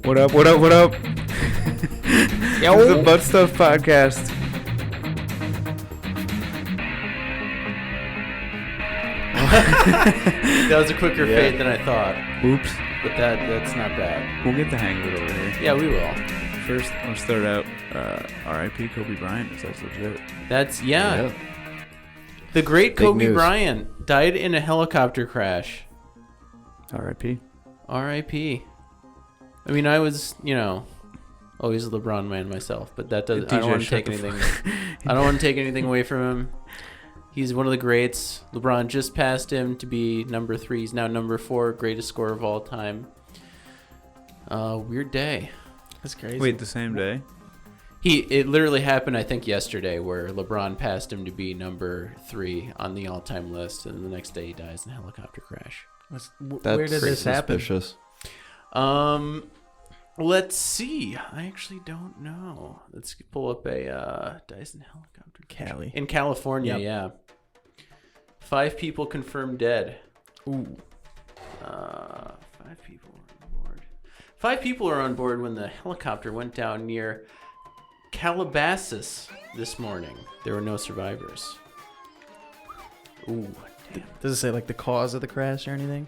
What up? What up? What up? Yo. This is the Butt Stuff Podcast. That was a quicker fade than I thought. Oops. But that's not bad. We'll get the hang of it over here. Yeah, we will. First, I'll start out. R.I.P. Kobe Bryant. That's legit. That's yeah. The great Big Kobe news. Bryant died in a helicopter crash. R.I.P. R.I.P. I mean, I was, always a LeBron man myself, but that does. I don't want to take anything. I don't want to take anything away from him. He's one of the greats. LeBron just passed him to be number 3. He's now number 4, greatest scorer of all time. Weird day. That's crazy. Wait, the same day? It literally happened, I think, yesterday, where LeBron passed him to be number 3 on the all-time list, and the next day he dies in a helicopter crash. Where did this happen? Suspicious. Let's see. I actually don't know. Let's pull up a Dyson helicopter. Cali. In California, Yep. yeah. 5 people confirmed dead. Ooh. 5 people are on board. 5 people are on board when the helicopter went down near Calabasas this morning. There were no survivors. Ooh, damn. Does it say like the cause of the crash or anything?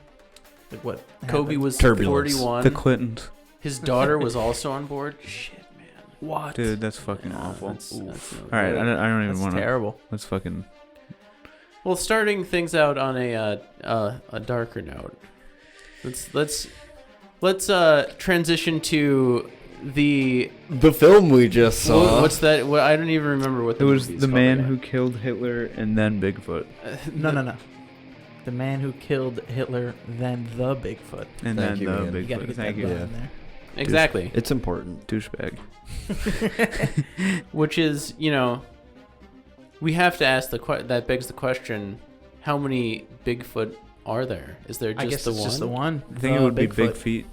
Like what? Kobe happened? was Turbulence. 41. The Clintons. His daughter was also on board. Shit, man. What? Dude, that's fucking awful. That's no All right, I don't even That's want to. terrible. Let's fucking. Well, starting things out on a darker note. Let's transition to the film we just saw. what's that? What, I don't even remember what It the was movie's the called man yet. who killed Hitler and then Bigfoot. No. The man who killed Hitler, then the Bigfoot. And Thank then you, the Ian. You gotta Bigfoot. get Thank that you. line in there. Exactly, It's important. Douchebag. which is we have to ask that begs the question: how many Bigfoot are there? Is there just I guess the it's one? just the one. I think it The would be Big Bigfoot. Feet.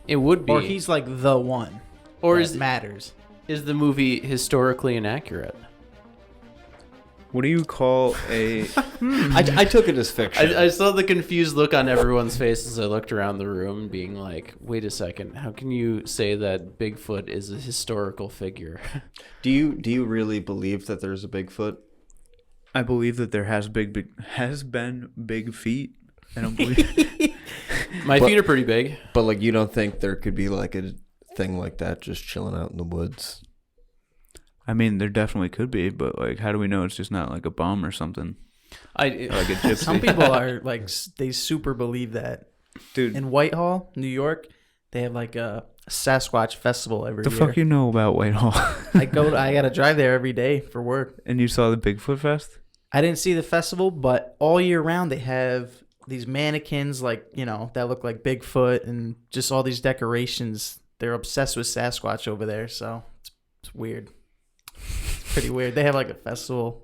It would be. Or he's like the one. Or that is matters. the movie historically inaccurate? What do you call a? I took it as fiction. I saw the confused look on everyone's face as I looked around the room, being like, "Wait a second, how can you say that Bigfoot is a historical figure?" Do you really believe that there's a Bigfoot? I believe that there has been big feet. I don't believe. My But- feet are pretty big. But like, you don't think there could be like a thing like that just chilling out in the woods? I mean, there definitely could be, but like, how do we know it's just not like a bum or something? I Or like a gypsy. Some people are like, they super believe that. Dude, In Whitehall, New York, they have like a Sasquatch Festival every the year. fuck you know about Whitehall? I gotta drive there every day for work. And you saw the Bigfoot Fest? I didn't see the festival, but all year round they have these mannequins like, that look like Bigfoot and just all these decorations. They're obsessed with Sasquatch over there, so it's weird. It's pretty weird. They have like a festival.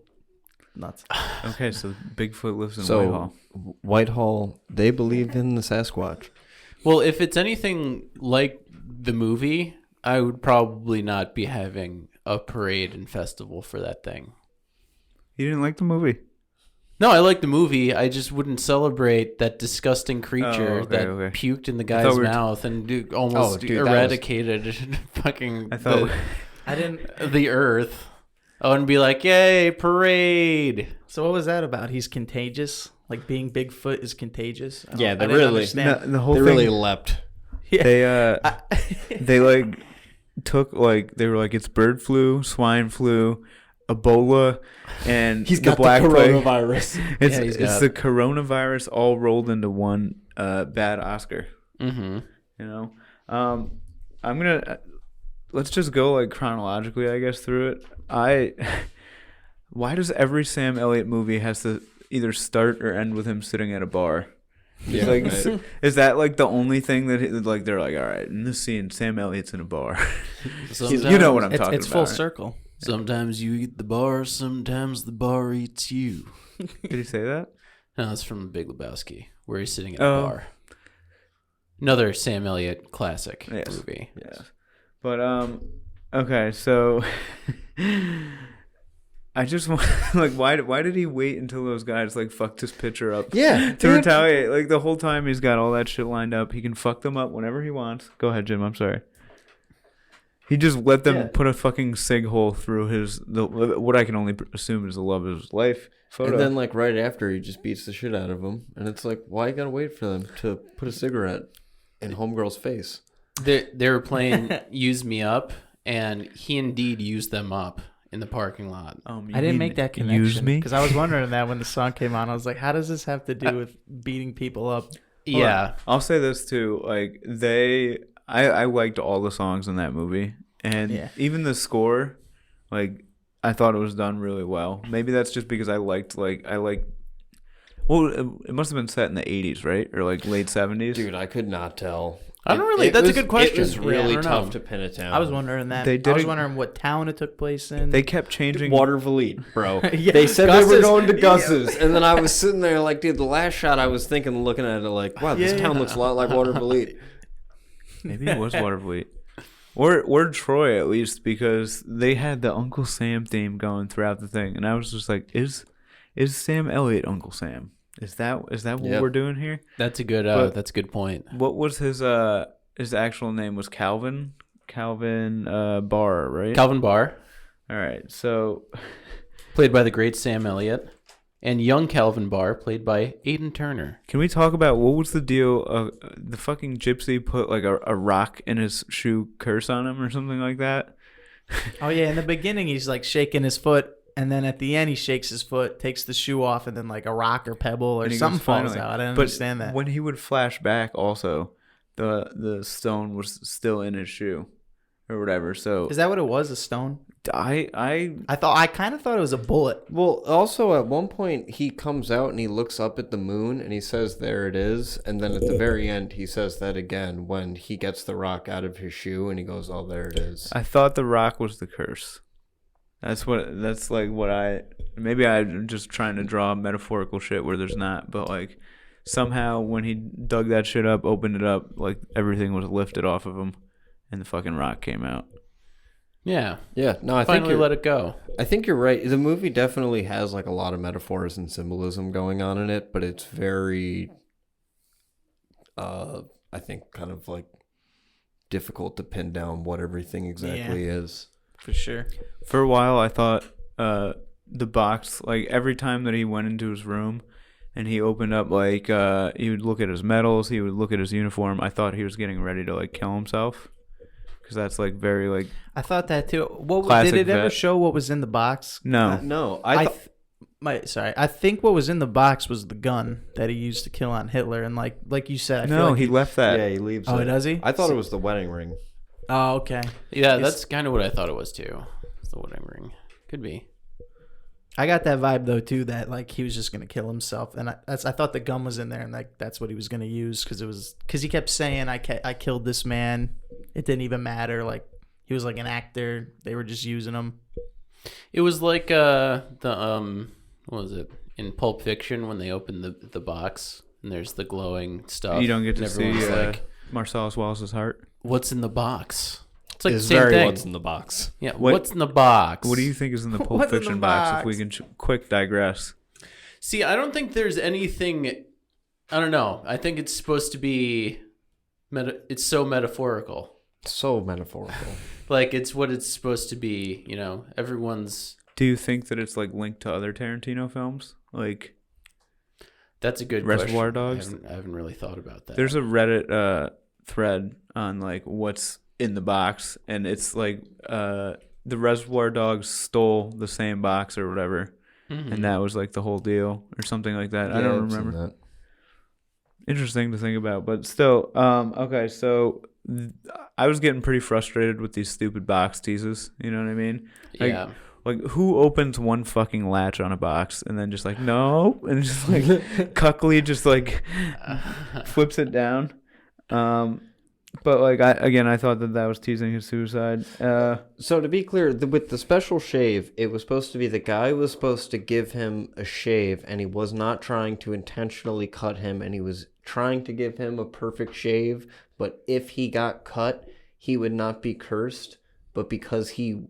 Nuts. Okay, so Bigfoot lives in So Whitehall. Whitehall, they believe in the Sasquatch. well, if it's anything like the movie, I would probably not be having a parade and festival for that thing. You didn't like the movie? No, I like the movie. I just wouldn't celebrate that disgusting creature okay, that okay. puked in the thought guy's we were mouth and almost dude, that was- eradicated fucking I thought. I didn't. the earth. Oh, and be like, yay, parade. So what was that about? He's contagious. Like being Bigfoot is contagious. I Yeah, they didn't really- understand. The whole They thing. really leapt. Yeah. They like took like they were like it's bird flu, swine flu, Ebola, and He's the got black the plague. coronavirus. It's Yeah, he's it's got- the coronavirus all rolled into one bad Oscar. Mm-hmm. You know, I'm gonna let's just go like chronologically, I guess, through it. Why does every Sam Elliott movie has to either start or end with him sitting at a bar? Yeah, Like, right. is that like the only thing that like they're like, all right, in this scene, Sam Elliott's in a bar. You know what I'm talking It's about. full right? circle. Sometimes you eat the bar, sometimes the bar eats you. Did he say that? No, it's from Big Lebowski, where he's sitting at Oh. the bar. Another Sam Elliott classic Yes. movie. Yeah. But okay, so I just want like why did he wait until those guys like fucked his picture up? Yeah, To retaliate. Like the whole time he's got all that shit lined up. He can fuck them up whenever he wants. Go ahead, Jim. I'm sorry. He just let them put a fucking sig hole through what I can only assume is the love of his life photo. And then like right after, he just beats the shit out of them, and it's like, why you gotta wait for them to put a cigarette in homegirl's face? They were playing "Use Me Up," and he indeed used them up in the parking lot. I didn't make that connection. Use me? Because I was wondering that when the song came on. I was like, how does this have to do with beating people up? Yeah, I'll say this too. Like I liked all the songs in that movie, and even the score. Like I thought it was done really well. Maybe that's just because I liked. Well, it must have been set in the 80s, right, or like late 70s. Dude, I could not tell. I don't really. That's a good question. It was really I don't tough know. to pin it down. I was wondering that. They I was wondering what town it took place in. They kept changing. Waterville, bro. Yeah, They said Gus's. they were going to Gus's, and then I was sitting there like, dude, the last shot I was thinking, looking at it like, wow, this town looks a lot like Waterville. Maybe it was Waterville. Or Troy at least, because they had the Uncle Sam theme going throughout the thing, and I was just like, is Sam Elliott Uncle Sam? Is that what we're doing here? That's a good. That's a good point. What was his actual name? Was Calvin Barr, right? Calvin Barr, All right, so played by the great Sam Elliott, and young Calvin Barr, played by Aidan Turner. can we talk about what was the deal? The fucking gypsy put like a rock in his shoe, curse on him or something like that. Oh yeah, in the beginning he's like shaking his foot, and then at the end he shakes his foot, takes the shoe off, and then like a rock or pebble or And he something goes, falls "Finally." out. I didn't But understand that. when he would flash back, also the stone was still in his shoe or whatever. So Is that what it was? A stone? I I kind of thought it was a bullet. Well, also at one point he comes out and he looks up at the moon and he says, "There it is," and then at the very end he says that again when he gets the rock out of his shoe and he goes, "Oh, there it is." I thought the rock was the curse. That's like what maybe I'm just trying to draw metaphorical shit where there's not, but like somehow when he dug that shit up, opened it up, like everything was lifted off of him and the fucking rock came out. Yeah, Yeah, no, I finally think let it go. I think you're right. The movie definitely has like a lot of metaphors and symbolism going on in it, but it's very, I think, kind of like difficult to pin down what everything exactly is. For sure. For a while I thought the box, like every time that he went into his room and he opened up, like he would look at his medals, he would look at his uniform, I thought he was getting ready to like kill himself. Because that's like very like I thought that too. Classic Did it ever vet. show what was in the box? no. No, I think what was in the box was the gun that he used to kill on Hitler, and like you said, I feel No, like he left that. yeah, he leaves. Oh, it. does he? I thought it was the wedding ring. Oh, okay. Yeah, that's kind of what I thought it was too. It's the wedding ring. Could be. I got that vibe though too, that like he was just gonna kill himself, and I thought the gun was in there, and like that's what he was gonna use because he kept saying I killed this man. It didn't even matter. Like he was like an actor. They were just using him. It was like what was it in Pulp Fiction when they open the box and there's the glowing stuff. You don't get to and see everyone's like, Marcellus Wallace's heart. "What's in the box?" It's like It's the same very thing. what's in the box. Yeah, what's in the box? What do you think is in the Pulp What's in the Fiction box? If box? we can quick digress. See, I don't think there's anything. I don't know. I think it's supposed to be. It's so metaphorical. So metaphorical. Like it's what it's supposed to be. You know, everyone's. Do you think that it's like linked to other Tarantino films, like That's a good Reservoir question. Dogs? I haven't really thought about that. There's a Reddit thread on like what's in the box, and it's like the Reservoir Dogs stole the same box or whatever, and that was like the whole deal or something like that. I don't remember. Interesting to think about, but still. Okay, so I was getting pretty frustrated with these stupid box teases. You know what I mean? Like, Yeah. Like, who opens one fucking latch on a box and then just like, no, and just like cuckily just like flips it down. But like, I thought that was teasing his suicide. So to be clear, with the special shave, it was supposed to be the guy was supposed to give him a shave, and he was not trying to intentionally cut him, and he was trying to give him a perfect shave. But if he got cut, he would not be cursed. But because he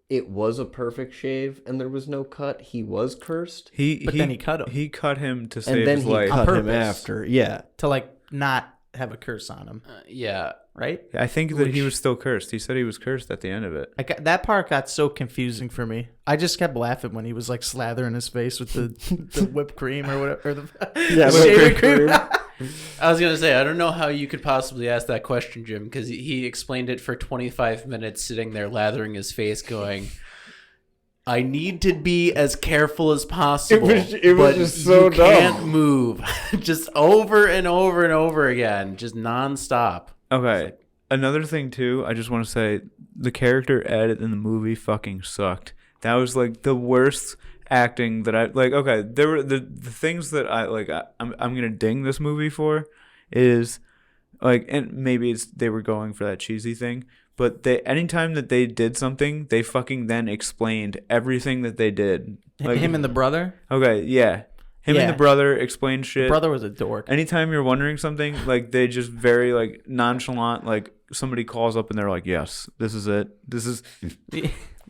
it was a perfect shave and there was no cut, he was cursed. Then he cut him. He cut him to save And then his he life. cut him purpose. after. Yeah. To like not have a curse on him, Yeah. right? I think that he was still cursed. He said he was cursed at the end of it. That part got so confusing for me. I just kept laughing when he was like slathering his face with the whipped cream or whatever. Or the shaving cream. I was gonna say, I don't know how you could possibly ask that question, Jim, because he explained it for 25 minutes, sitting there lathering his face, going, "I need to be as careful as possible." It was but just so you can't dumb. move, just over and over and over again, just nonstop. Okay. Another thing too, I just want to say the character Ed in the movie fucking sucked. That was like the worst acting that I like. Okay, there were the things that I like. I'm gonna ding this movie for is like, and maybe it's they were going for that cheesy thing, but they anytime that they did something, they fucking then explained everything that they did. Like, Him and the brother. okay, yeah, him and Yeah. the brother explained shit. The brother was a dork. Anytime you're wondering something, like they just very like nonchalant, like somebody calls up and they're like, "Yes, this is it. This is."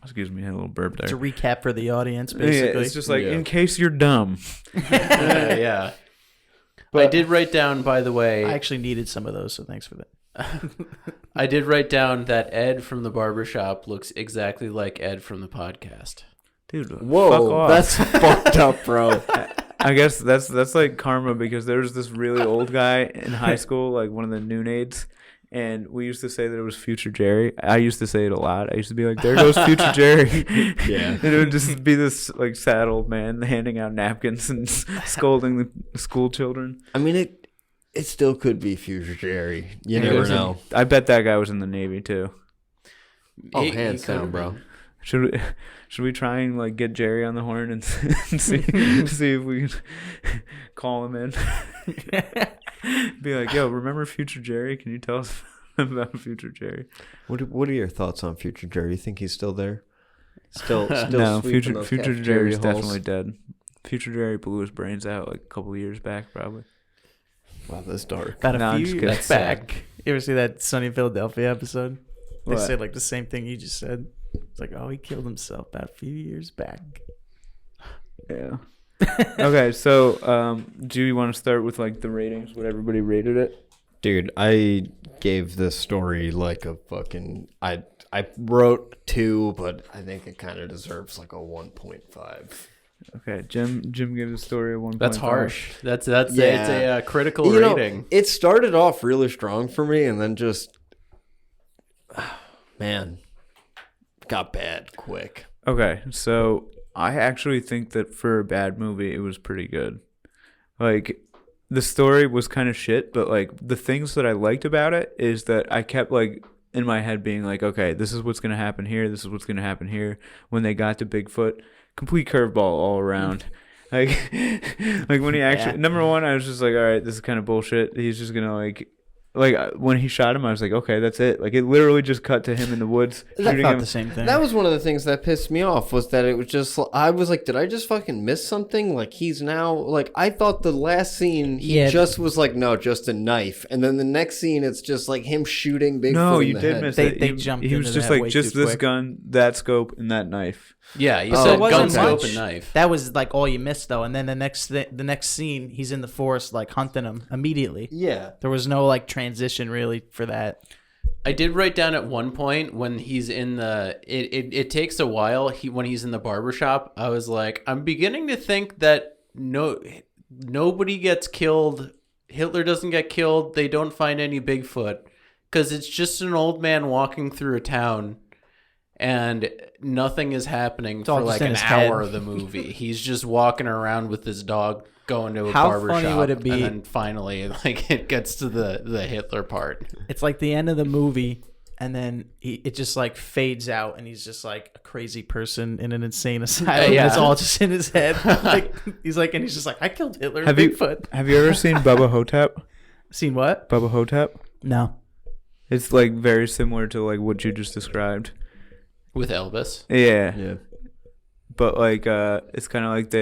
Excuse me, I had a little burp there. To recap for the audience, Yeah, basically. it's just like Yeah. in case you're dumb. Yeah. I did write down, by the way, I actually needed some of those, so thanks for that. I did write down that Ed from the barbershop looks exactly like Ed from the podcast. Dude, fuck Whoa, off. that's fucked up, bro. I guess that's like karma because there was this really old guy in high school, like one of the noon aides, and we used to say that it was Future Jerry. I used to say it a lot. I used to be like, "There goes Future Jerry." Yeah. And it would just be this like sad old man handing out napkins and scolding the school children. I mean, it still could be Future Jerry. You It never was in- know. I bet that guy was in the Navy too. Oh, He hands could've down, bro. been. Should we try and like get Jerry on the horn and see if we can call him in? Be like, "Yo, remember Future Jerry? Can you tell us about Future Jerry?" What are your thoughts on Future Jerry? You think he's still there? Still No, sweeping those Future cafeteria Jerry's halls? definitely dead. Future Jerry blew his brains out like a couple of years back, probably. Wow, that's dark. About No, a I'm few just years kidding. back. You ever see that Sunny in Philadelphia episode? They What? said like the same thing you just said. It's like, oh, he killed himself about a few years back. Yeah. Okay, so do you want to start with like the ratings? What everybody rated it? Dude, I gave this story like a fucking... I wrote 2, but I think it kind of deserves like a 1.5. Okay, Jim gave the story a 1.5. That's harsh. That's Yeah. it's a critical You know, rating. it started off really strong for me and then just... man, got bad quick. Okay, so I actually think that for a bad movie, it was pretty good. Like, the story was kind of shit, but like the things that I liked about it is that I kept like in my head being like, okay, this is what's gonna happen here. This is what's gonna happen here. When they got to Bigfoot, complete curveball all around. Like, like when he actually number one, I was just like, all right, this is kind of bullshit. He's just gonna like when he shot him, I was like, okay, that's it. Like it literally just cut to him in the woods I shooting thought him. the same thing. That was one of the things that pissed me off was that it was just... I was like, did I just fucking miss something? Like, he's now... Like, I thought the last scene, he Yeah. just was like, no, just a knife. And then the next scene, it's just like him shooting Bigfoot No, in you the did head. miss They- it. they He- jumped He was into just that like, way just too this quick. gun, that scope, and that knife. Yeah, you Oh, said it wasn't gun scope much. and knife. That was like all you missed though, and then the next scene, he's in the forest like hunting him immediately. Yeah. There was no like transition really for that. I did write down at one point when he's in the it takes a while when he's in the barbershop. I was like, I'm beginning to think that nobody gets killed. Hitler doesn't get killed. They don't find any Bigfoot because it's just an old man walking through a town and nothing is happening all for just like in an his head. hour of the movie. He's just walking around with his dog going to a How barbershop. funny would it be- And then finally like it gets to the Hitler part. It's like the end of the movie, and then it just like fades out, and he's just like a crazy person in an insane asylum. Yeah. It's all just in his head. Like he's just like, I killed Hitler. Have you Bigfoot. have you ever seen Bubba Hotep? Seen what? Bubba Hotep? No. It's like very similar to like what you just described. With Elvis. Yeah. Yeah. But like it's kind of like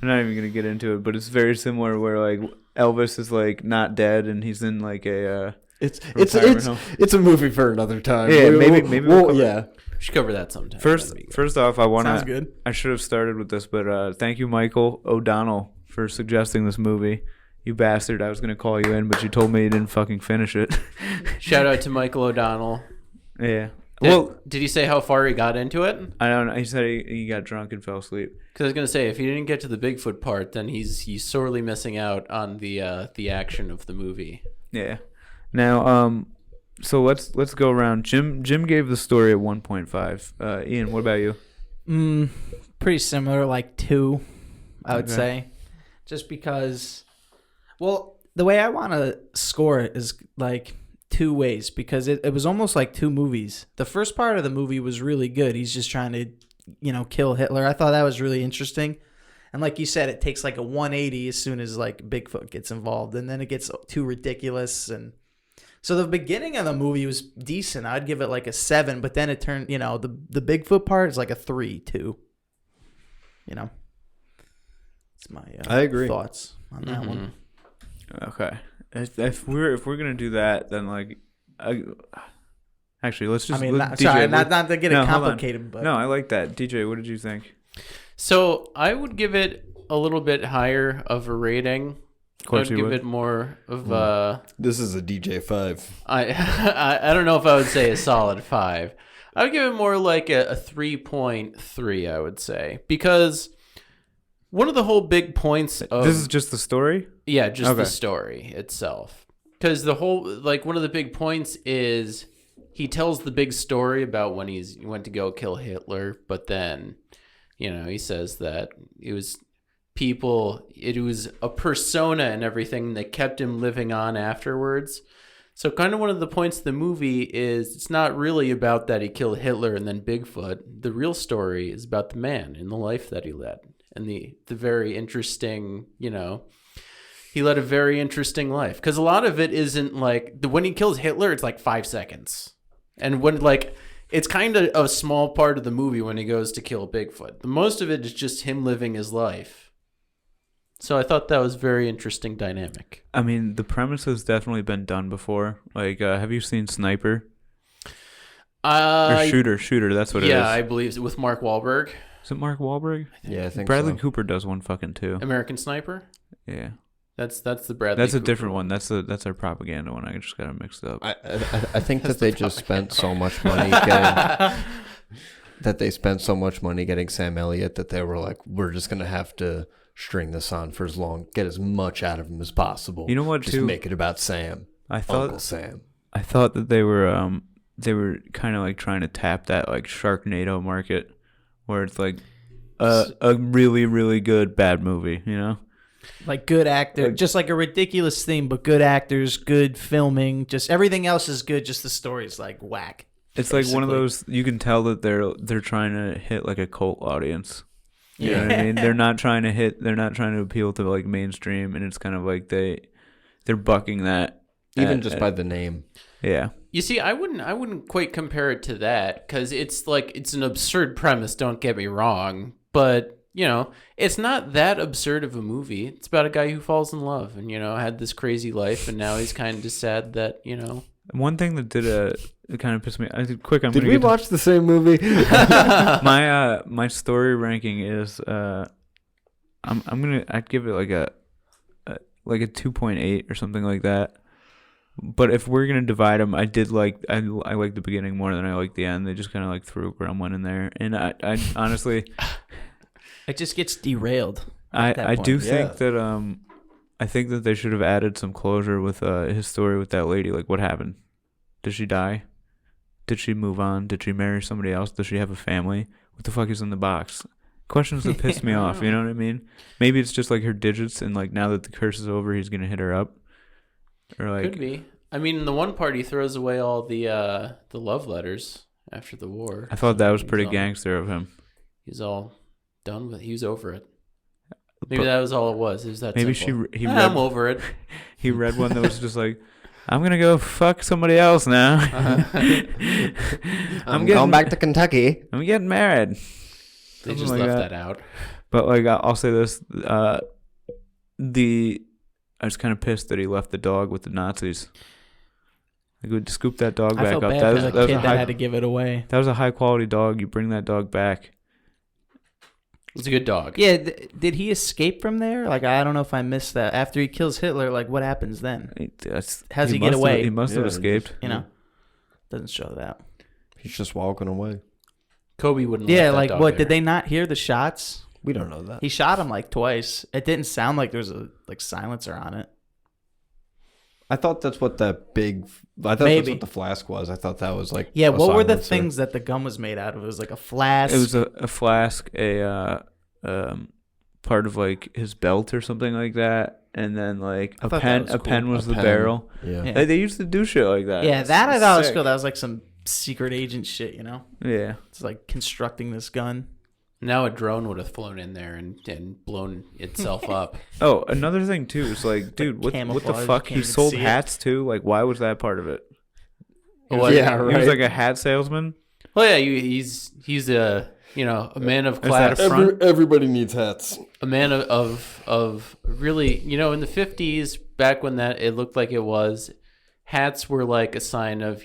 I'm not even going to get into it, but it's very similar where like Elvis is like not dead and he's in like a It's retirement home. it's a movie for another time. Yeah, maybe we'll we'll cover it. yeah. should cover that sometime. First off, Sounds good. I should have started with this, but thank you, Michael O'Donnell, for suggesting this movie. You bastard! I was gonna call you in, but you told me you didn't fucking finish it. Shout out to Michael O'Donnell. Yeah. Did he say how far he got into it? I don't know. He said he got drunk and fell asleep. Because I was gonna say, if he didn't get to the Bigfoot part, then he's sorely missing out on the action of the movie. Yeah. Now, so let's go around. Jim gave the story a 1.5. Ian, what about you? Pretty similar, like 2, I would say. Just because, well, the way I want to score it is like 2 ways, because it was almost like 2 movies. The first part of the movie was really good. He's just trying to, kill Hitler. I thought that was really interesting. And like you said, it takes like a 180 as soon as like Bigfoot gets involved, and then it gets too ridiculous. And so the beginning of the movie was decent. I'd give it like a 7, but then it turned, the Bigfoot part is like a 3, 2. It's my I agree. thoughts on that one. Okay. If we're gonna do that, then like, actually, let's just. Not to get it complicated, but no, I like that. DJ, what did you think? So I would give it a little bit higher of a rating. Of course I'd give it more of This is a DJ 5. I don't know if I would say a solid 5. I would give it more like a 3.3, I would say, because one of the whole big points of This is just the story? Yeah, just the story itself. Because the whole, like, one of the big points is he tells the big story about when he went to go kill Hitler, but then, he says that it was a persona and everything that kept him living on afterwards. So kind of one of the points of the movie is it's not really about that he killed Hitler and then Bigfoot. The real story is about the man and the life that he led. And the very interesting, he led a very interesting life. Because a lot of it isn't like, when he kills Hitler, it's like 5 seconds. And when it's kind of a small part of the movie when he goes to kill Bigfoot. The most of it is just him living his life. So I thought that was very interesting dynamic. I mean, the premise has definitely been done before. Like, have you seen Sniper? Or Shooter, that's what it is. Yeah, I believe with Mark Wahlberg. Is it Mark Wahlberg? Yeah, I think Bradley so. Cooper does one fucking too. American Sniper? Yeah. That's the Bradley That's a Cooper different one. That's our propaganda one. I just got it mixed up. I think that they just spent so much money getting getting Sam Elliott that they were like, we're just gonna have to string this on for get as much out of him as possible. You know what? Just make it about Sam. Uncle Sam. I thought that they were kind of like trying to tap that like Sharknado market, where it's like a really really good bad movie. Like good actor, just like a ridiculous thing, but good actors, good filming, just everything else is good. Just the story's like whack. It's basically like one of those, you can tell that they're trying to hit like a cult audience. You know what I mean? They're not trying to appeal to like mainstream, and it's kind of like they're bucking that. Even just by the name. Yeah. You see, I wouldn't quite compare it to that, because it's an absurd premise, don't get me wrong, but it's not that absurd of a movie. It's about a guy who falls in love and, had this crazy life, and now he's kind of sad that, One thing that did it kind of pissed me. Did we watch the same movie? My story ranking is I'd give it like a 2.8 or something like that. But if we're gonna divide them, I like the beginning more than I like the end. They just kind of like threw a gremlin in there, and I honestly. It just gets derailed. I do think that I think that they should have added some closure with his story with that lady. Like, what happened? Did she die? Did she move on? Did she marry somebody else? Does she have a family? What the fuck is in the box? Questions that piss me off. You know what I mean? Maybe it's just like her digits, and like now that the curse is over, he's gonna hit her up. Or like, could be. I mean, in the one part, he throws away all the love letters after the war. I thought that was pretty gangster of him. He's all done with. He was over it. Maybe that was all it was. It was that maybe simple. I'm over it. He read one that was just like, I'm gonna go fuck somebody else now. I'm going back to Kentucky. I'm getting married. They just left that out. But like, I'll say this: I was kind of pissed that he left the dog with the Nazis. Like, we'd scoop that dog I back felt up. bad That for was, the that was kid a that high, had to give it away. that was a high quality dog. You bring that dog back. It's a good dog. Yeah, did he escape from there? Like, I don't know if I missed that. After he kills Hitler, like, what happens then? How's he get must away? He must have escaped. You know, doesn't show that. He's just walking away. Kobe wouldn't. Yeah, let that like dog what? there. Did they not hear the shots? We don't know that. He shot him like twice. It didn't sound like there was a silencer on it. I thought that's what that big. I thought that's Maybe. what the flask was. I thought that was like. Yeah, a what were the silencer. things that the gun was made out of? It was like a flask. It was a flask, part of like his belt or something like that, and then like I a thought pen. that was A cool. pen was A the pen. barrel. Yeah. Yeah. They used to do shit like that. Yeah, that I thought was Sick. cool. That was like some secret agent shit, you know? Yeah. It's like constructing this gun. Now a drone would have flown in there and blown itself up. Oh, another thing too is like, dude, what the Camouflage, fuck? can't He even sold see it. hats too. Like, why was that part of it? What? Yeah, He right. was like a hat salesman. Well, yeah, he's a a man of class, that front? Everybody needs hats. a man of really in the 50s, back when that it looked like it was. Hats were like a sign of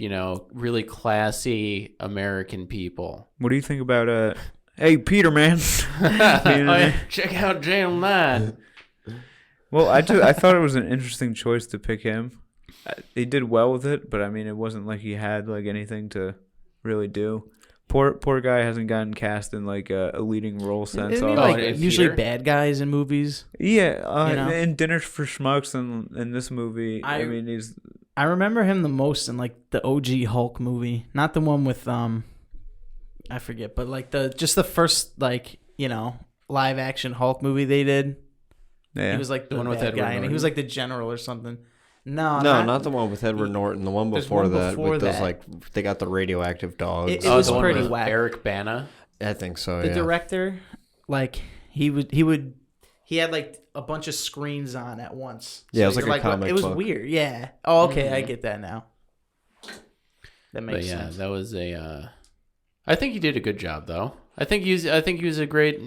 really classy American people. What do you think about Hey, Peter, man. Check out Channel 9. Well, I thought it was an interesting choice to pick him. He did well with it, but I mean, it wasn't like he had like anything to really do. Poor guy hasn't gotten cast in like a leading role since. Isn't he Oh, like in usually theater? bad guys in movies? Yeah, You know? in Dinner for Schmucks and in this movie, I mean, he's I remember him the most in like the OG Hulk movie, not the one with I forget, but like the first like live action Hulk movie they did. yeah. He was like the one with bad Edward guy, and he Norton? was like the general or something. No, Not the one with Edward Norton. The one There's before one that before with those that. like they got the radioactive dogs. It was the one pretty with whack. Eric Bana. I think so. The Yeah. director, like he had like a bunch of screens on at once. Yeah, it was you're like a comic It was book. weird. Yeah. Oh, okay, I get that now. That But makes yeah, sense. that was a. I think he did a good job, though. I think he was a great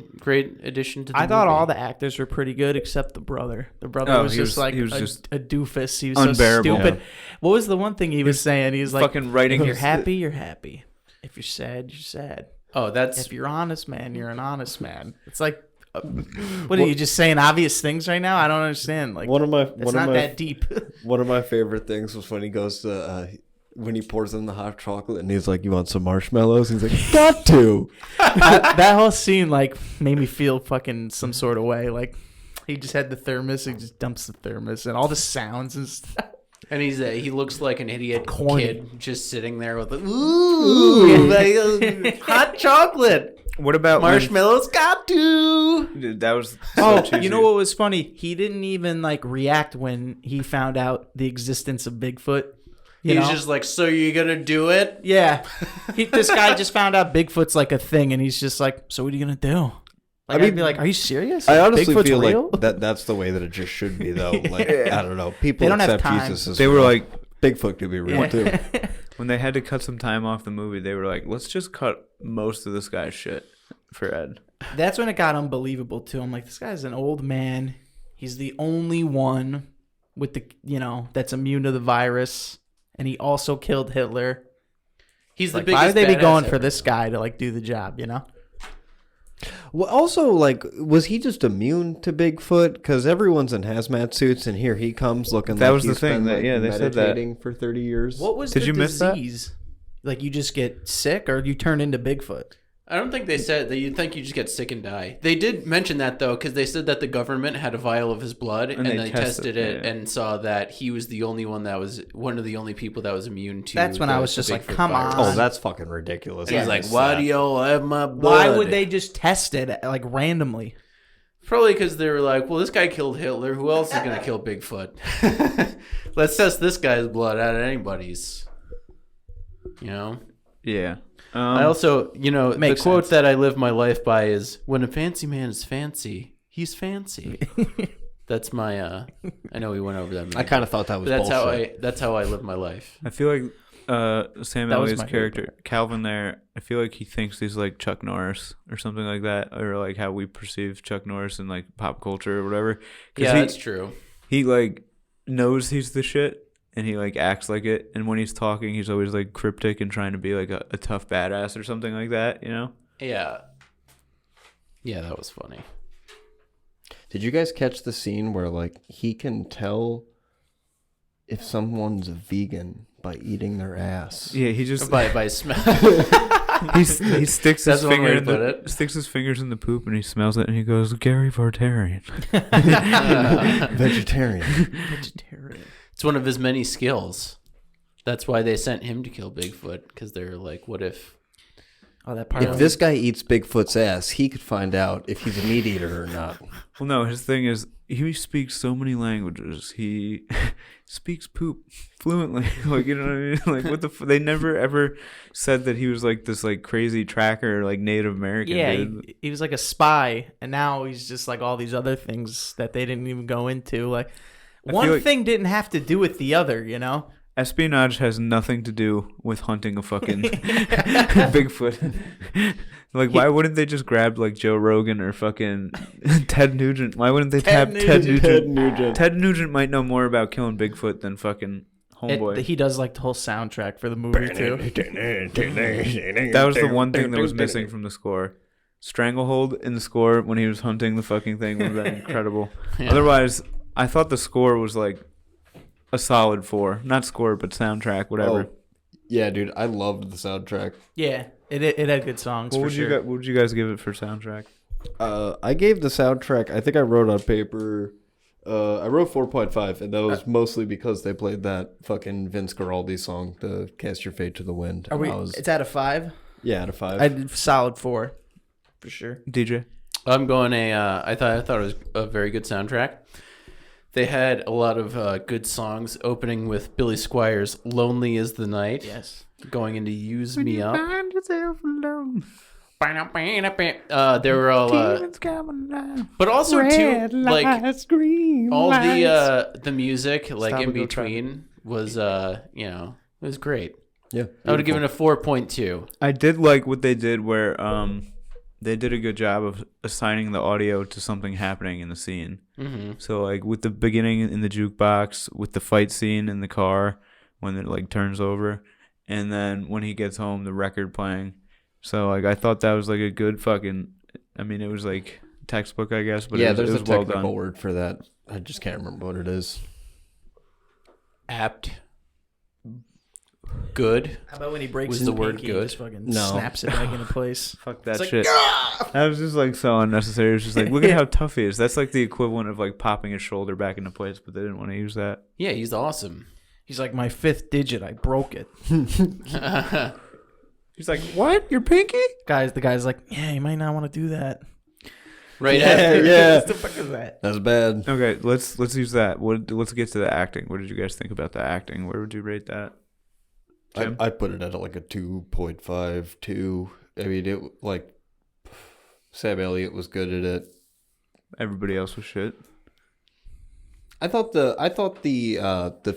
addition to the I thought movie. all the actors were pretty good except the brother. The brother Oh, was he just was- like he was just a doofus. He was unbearable. so stupid. Yeah. What was the one thing he was saying? He was like, fucking writing if you're his- happy, you're happy. If you're sad, you're sad. Oh, that's If you're honest, man, you're an honest man. It's like, what are you just saying obvious things right now? I don't understand. Like, One of my it's not that deep. one of my favorite things was when he goes to when he pours in the hot chocolate and he's like, "You want some marshmallows?" He's like, "Got to." That whole scene like made me feel fucking some sort of way. Like he just had the thermos, he just dumps the thermos and all the sounds and stuff. and he looks like an idiot Corny. kid just sitting there with hot chocolate. What about Marshmallows got to. Dude, that was so Oh, cheesy. you know what was funny? He didn't even like react when he found out the existence of Bigfoot. You He's know? just like, so you gonna do it? Yeah. This guy just found out Bigfoot's like a thing, and he's just like, so what are you going to do? Like, I'd be like, are you serious? I honestly Bigfoot's feel real? like that's the way that it just should be, though. Like I don't know, people They don't have accept time. Jesus as They were real. like, Bigfoot could be real Yeah. too. when they had to cut some time off the movie, they were like, let's just cut most of this guy's shit for Ed. That's when it got unbelievable, too. I'm like, this guy's an old man. He's the only one with the, that's immune to the virus. And he also killed Hitler. He's the Like, biggest. why would they be badass going ever. for this guy to, like, do the job, Well, also, like, was he just immune to Bigfoot? Because everyone's in hazmat suits, and here he comes looking That like was the he's thing been, that- like, yeah, they said that. meditating for 30 years. What was Did the you miss that? disease? Like, you just get sick or you turn into Bigfoot? I don't think they said that. You'd think you just get sick and die. They did mention that though, because they said that the government had a vial of his blood and they they tested tested it yeah. and saw that he was the only one that was one of the only people that was immune to. That's when I was the just like, Bigfoot come virus. on. Oh, that's fucking ridiculous. And he's I like, missed why that. do y'all have my blood? Why would they just test it, like, randomly? Probably because they were like, well, this guy killed Hitler. Who else is gonna kill Bigfoot? Let's test this guy's blood out of anybody's. Yeah. I also, the Makes quote sense. that I live my life by is, when a fancy man is fancy, he's fancy. That's my, I know we went over that. I kind of thought that was But bullshit. that's how I live my life. I feel like Sam That was Elliott's my favorite character, Calvin there, I feel like he thinks he's like Chuck Norris or something like that, or like how we perceive Chuck Norris in like pop culture or whatever. 'Cause Yeah, he, that's true. he like knows he's the shit, and he like acts like it. And when he's talking, he's always like cryptic and trying to be like a tough badass or something like that. You know? Yeah. Yeah, that was funny. Did you guys catch the scene where like he can tell if someone's a vegan by eating their ass? Yeah, he just by smell. he sticks That's his one way finger to in put it. sticks his fingers in the poop and he smells it and he goes, Gary Vartarian. Vegetarian. Vegetarian. It's one of his many skills. That's why they sent him to kill Bigfoot, because they're like, what if? Oh, that part. If this guy eats Bigfoot's ass, he could find out if he's a meat eater or not. Well, no, his thing is he speaks so many languages. He speaks poop fluently. Like, you know what I mean? Like, what the? They never ever said that he was like this like crazy tracker, like Native American. Yeah, dude. he was like a spy, and now he's just like all these other things that they didn't even go into. Like, one like thing didn't have to do with the other, you know? Espionage has nothing to do with hunting a fucking Bigfoot. Like, why wouldn't they just grab like Joe Rogan or fucking Ted Nugent? Why wouldn't they tap Ted Nugent? Ted Nugent might know more about killing Bigfoot than fucking Homeboy. He does like the whole soundtrack for the movie too. That was the one thing that was missing from the score. Stranglehold in the score when he was hunting the fucking thing would have been incredible. Yeah. Otherwise, I thought the score was like a solid 4. Not score, but soundtrack, whatever. Oh, yeah, dude, I loved the soundtrack. Yeah, it had good songs What for would sure. what would you guys give it for soundtrack? I gave the soundtrack, I think I wrote on paper, I wrote 4.5, and that was mostly because they played that fucking Vince Guaraldi song, the Cast Your Fate to the Wind. It's out of 5? Yeah, out of 5. I did solid 4 for sure. DJ? I'm going I thought it was a very good soundtrack. They had a lot of good songs, opening with Billy Squires' "Lonely Is the Night," Yes. going into "Use Me Up." Find yourself alone. They were all, but also too, like all the music, like Stop in and go try. between, was it was great. Yeah. I would have given it a 4.2. I did like what they did where they did a good job of assigning the audio to something happening in the scene. Mm-hmm. So like with the beginning in the jukebox, with the fight scene in the car when it like turns over, and then when he gets home, the record playing. So like I thought that was like a good fucking. I mean, it was like textbook, I guess, but yeah, it there's was a well technical done. word for that. I just can't remember what it is. Apt. Good. How about when he breaks Was his the word pinky good? and just fucking No. snaps it back into place? Fuck that It's like, shit. That was just like so unnecessary. It was just like, look at how tough he is. That's like the equivalent of like popping his shoulder back into place, but they didn't want to use that. Yeah, he's awesome. He's like, my 5th digit, I broke it. He's like, what? Your pinky? The guy's like, yeah, you might not want to do that. Right. Yeah. What the fuck is that? That's bad. Okay, let's use that. Let's get to the acting. What did you guys think about the acting? Where would you rate that? Jim? I put it at like a 2.5, 2. I mean, it like Sam Elliott was good at it. Everybody else was shit. I thought the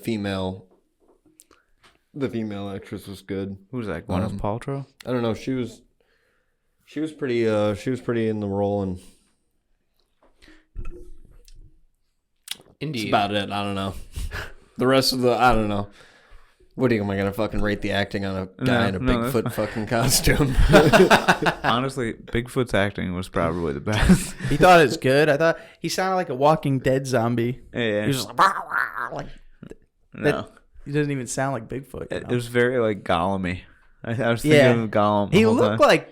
female actress was good. Who was that? Gwyneth Paltrow? I don't know. She was pretty in the role, and Indeed. that's about it. I don't know. The rest of I don't know. What am I gonna fucking rate the acting on a guy in a Bigfoot fucking costume? Honestly, Bigfoot's acting was probably the best. He thought it was good. I thought he sounded like a Walking Dead zombie. Yeah. He was just like, "Wah, wah," like No. he doesn't even sound like Bigfoot. You It know? was very like Gollum-y. I was thinking Yeah. of Gollum. the He whole looked time. like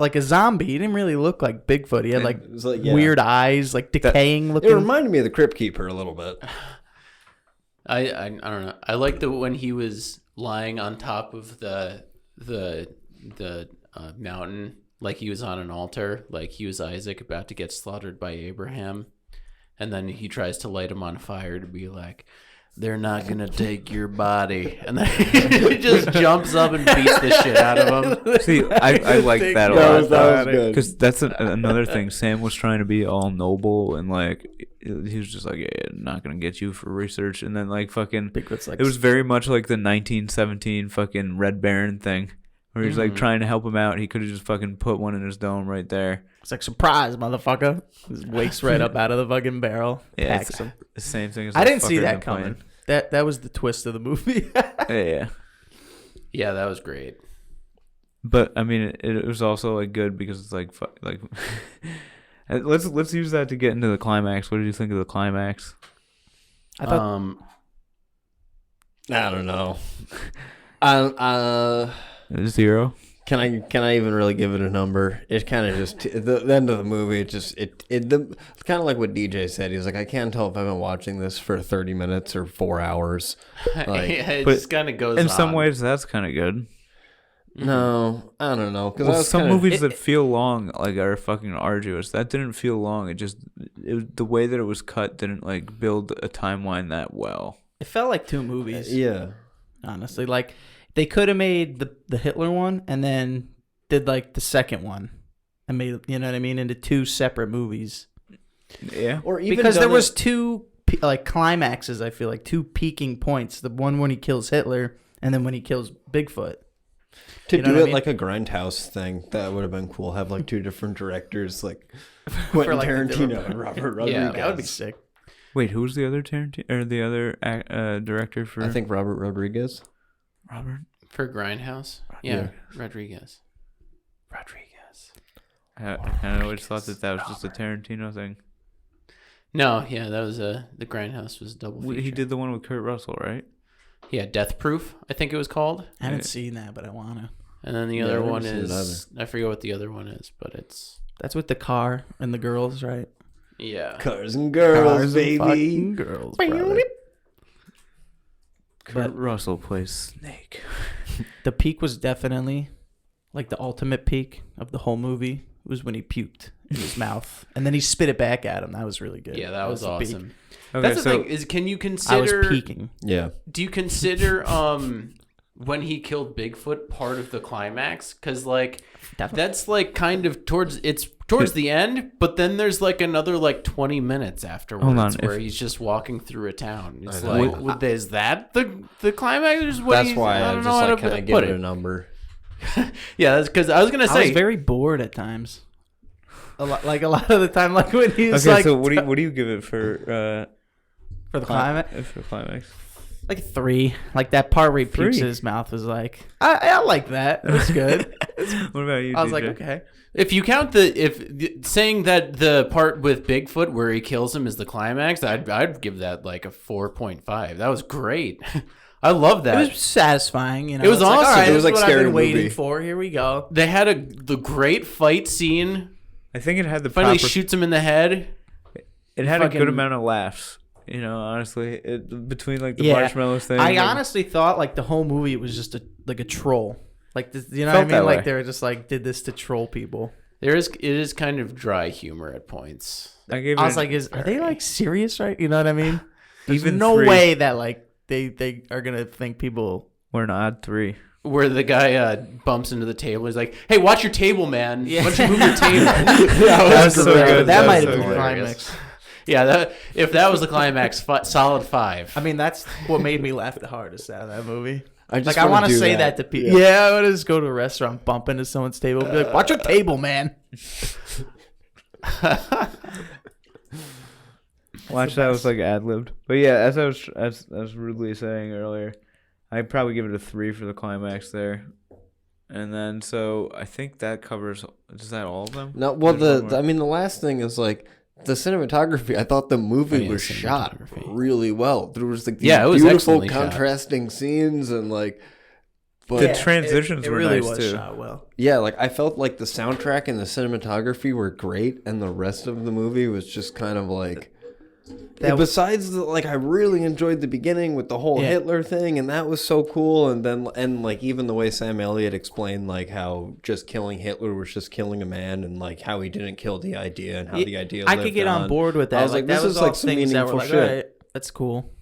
like a zombie. He didn't really look like Bigfoot. He had like It was like, yeah. weird eyes, like decaying It looking. reminded me of the Crypt Keeper a little bit. I don't know. I liked when he was lying on top of the mountain, like he was on an altar, like he was Isaac about to get slaughtered by Abraham, and then he tries to light him on fire to be like, "They're not gonna take your body," and then he just jumps up and beats the shit out of him. See, I like that a That lot. was good. Because that's another thing. Sam was trying to be all noble and like he was just like, yeah, not gonna get you for research. And then like fucking, Bigfoot's like it was very much like the 1917 fucking Red Baron thing, where he's like trying to help him out. He could have just fucking put one in his dome right there. it's like surprise, motherfucker. Just wakes right up out of the fucking barrel. Yeah, Hacks it's him. the same thing as I that didn't see fucker in that the plane. coming. That was the twist of the movie. Yeah. Yeah, that was great. But I mean, it was also like good because it's like let's use that to get into the climax. What did you think of the climax? I thought I don't know. 0. Can I even really give it a number? It kind of just the end of the movie. It's kind of like what DJ said. He was like, I can't tell if I've been watching this for 30 minutes or 4 hours. Like, yeah, it but just kind of goes in on. some ways, that's kind of good. No, I don't know. Well, some movies that feel long like are fucking arduous. That didn't feel long. The way that it was cut didn't like build a timeline that well. it felt like 2 movies. Yeah. Honestly, like they could have made the Hitler one and then did like the second one and made, you know what I mean, into 2 separate movies. Yeah. Or even Because there was 2 like climaxes. I feel like 2 peaking points. The one when he kills Hitler and then when he kills Bigfoot. To You know do what I it mean? like a Grindhouse thing, that would have been cool. Have like 2 different directors, like Quentin like, the Tarantino different- and Robert Rodriguez. Yeah, That would be sick. Wait, who was the other Tarantino or the other director for? I think Robert Rodriguez. Robert. For Grindhouse? Yeah, Rodriguez. I kind of always thought that was just a Tarantino thing. No, yeah, that was the Grindhouse was a double feature. He did the one with Kurt Russell, right? Yeah, Death Proof, I think it was called. I haven't seen that, but I wanna. And then the Yeah, other I've never one seen it is I forget what the other one is, but it's That's with the car and the girls, right? yeah. Cars and girls, Cars baby. and fucking girls, brother. Kurt Russell plays Snake. The peak was definitely like the ultimate peak of the whole movie. It was when he puked in his mouth and then he spit it back at him. That was really good. Yeah, that was the peak. awesome. Okay, That's the thing is, can you I consider? was peaking. Yeah. Do you consider when he killed Bigfoot part of the climax? Because like Definitely. that's like kind of towards the end, but then there's like another like 20 minutes afterwards Hold on, where he's just walking through a town. It's I know. like, is that the climax? Or is what That's he's- why I don't just know how like to kind of put give it a number. Yeah, that's because I was gonna I say was very bored at times. A lot of the time, like when he was Okay, like, so what do you give it for for the climax, For climax. like 3. Like that part where he pukes 3? in his mouth was like, I like that. It was good. What about you? I was DJ? like, okay. if you count saying that the part with Bigfoot where he kills him is the climax, I'd give that like a 4.5. That was great. I love that. It was satisfying. You know, It was It's like, awesome. all right, It was this like is what I've Scary been waiting Movie. for. Here we go. They had the great fight scene. I think it had the Finally proper. shoots him in the head. It had a fucking- good amount of laughs. You know, honestly, between like the Yeah. marshmallows thing. I and- honestly thought like the whole movie was just a troll. Like this, you know Felt what I mean? that Like way. they were just like did this to troll people. It is kind of dry humor at points. I gave. I was it like, are they like serious, right? You know what I mean? There's Even no 3. way that like they are gonna think people. We're an odd 3. Where the guy bumps into the table. He's like, "Hey, watch your table, man. Yeah. Why don't you move your table?" That was so good. That was might so have been the good. climax. Yeah, if that was the climax, solid 5. I mean, that's what made me laugh the hardest out of that movie. I just Like I want to do say that to people. Yeah, I want to just go to a restaurant, bump into someone's table, and be like, "Watch your table, man." Watch that was like ad libbed, but yeah, as I was rudely saying earlier, I'd probably give it a 3 for the climax there, and then so I think that covers. Is that all of them? No, well, There's one more. I mean, the last thing is like the cinematography. I thought the movie Oh, yeah, was shot cinematography. really well. There was like these Yeah, it was beautiful excellently shot. contrasting scenes and like, but The transitions it were really nice was too. shot well. yeah, like I felt like the soundtrack and the cinematography were great, and the rest of the movie was just kind of like. Besides, I really enjoyed the beginning with the whole Yeah. Hitler thing, and that was so cool. And then, like even the way Sam Elliott explained, like how just killing Hitler was just killing a man, and like how he didn't kill the idea, and how the idea. I lived could get on board with that. I was like, that this was is all like some things that were meaningful like, shit. all right, that's cool.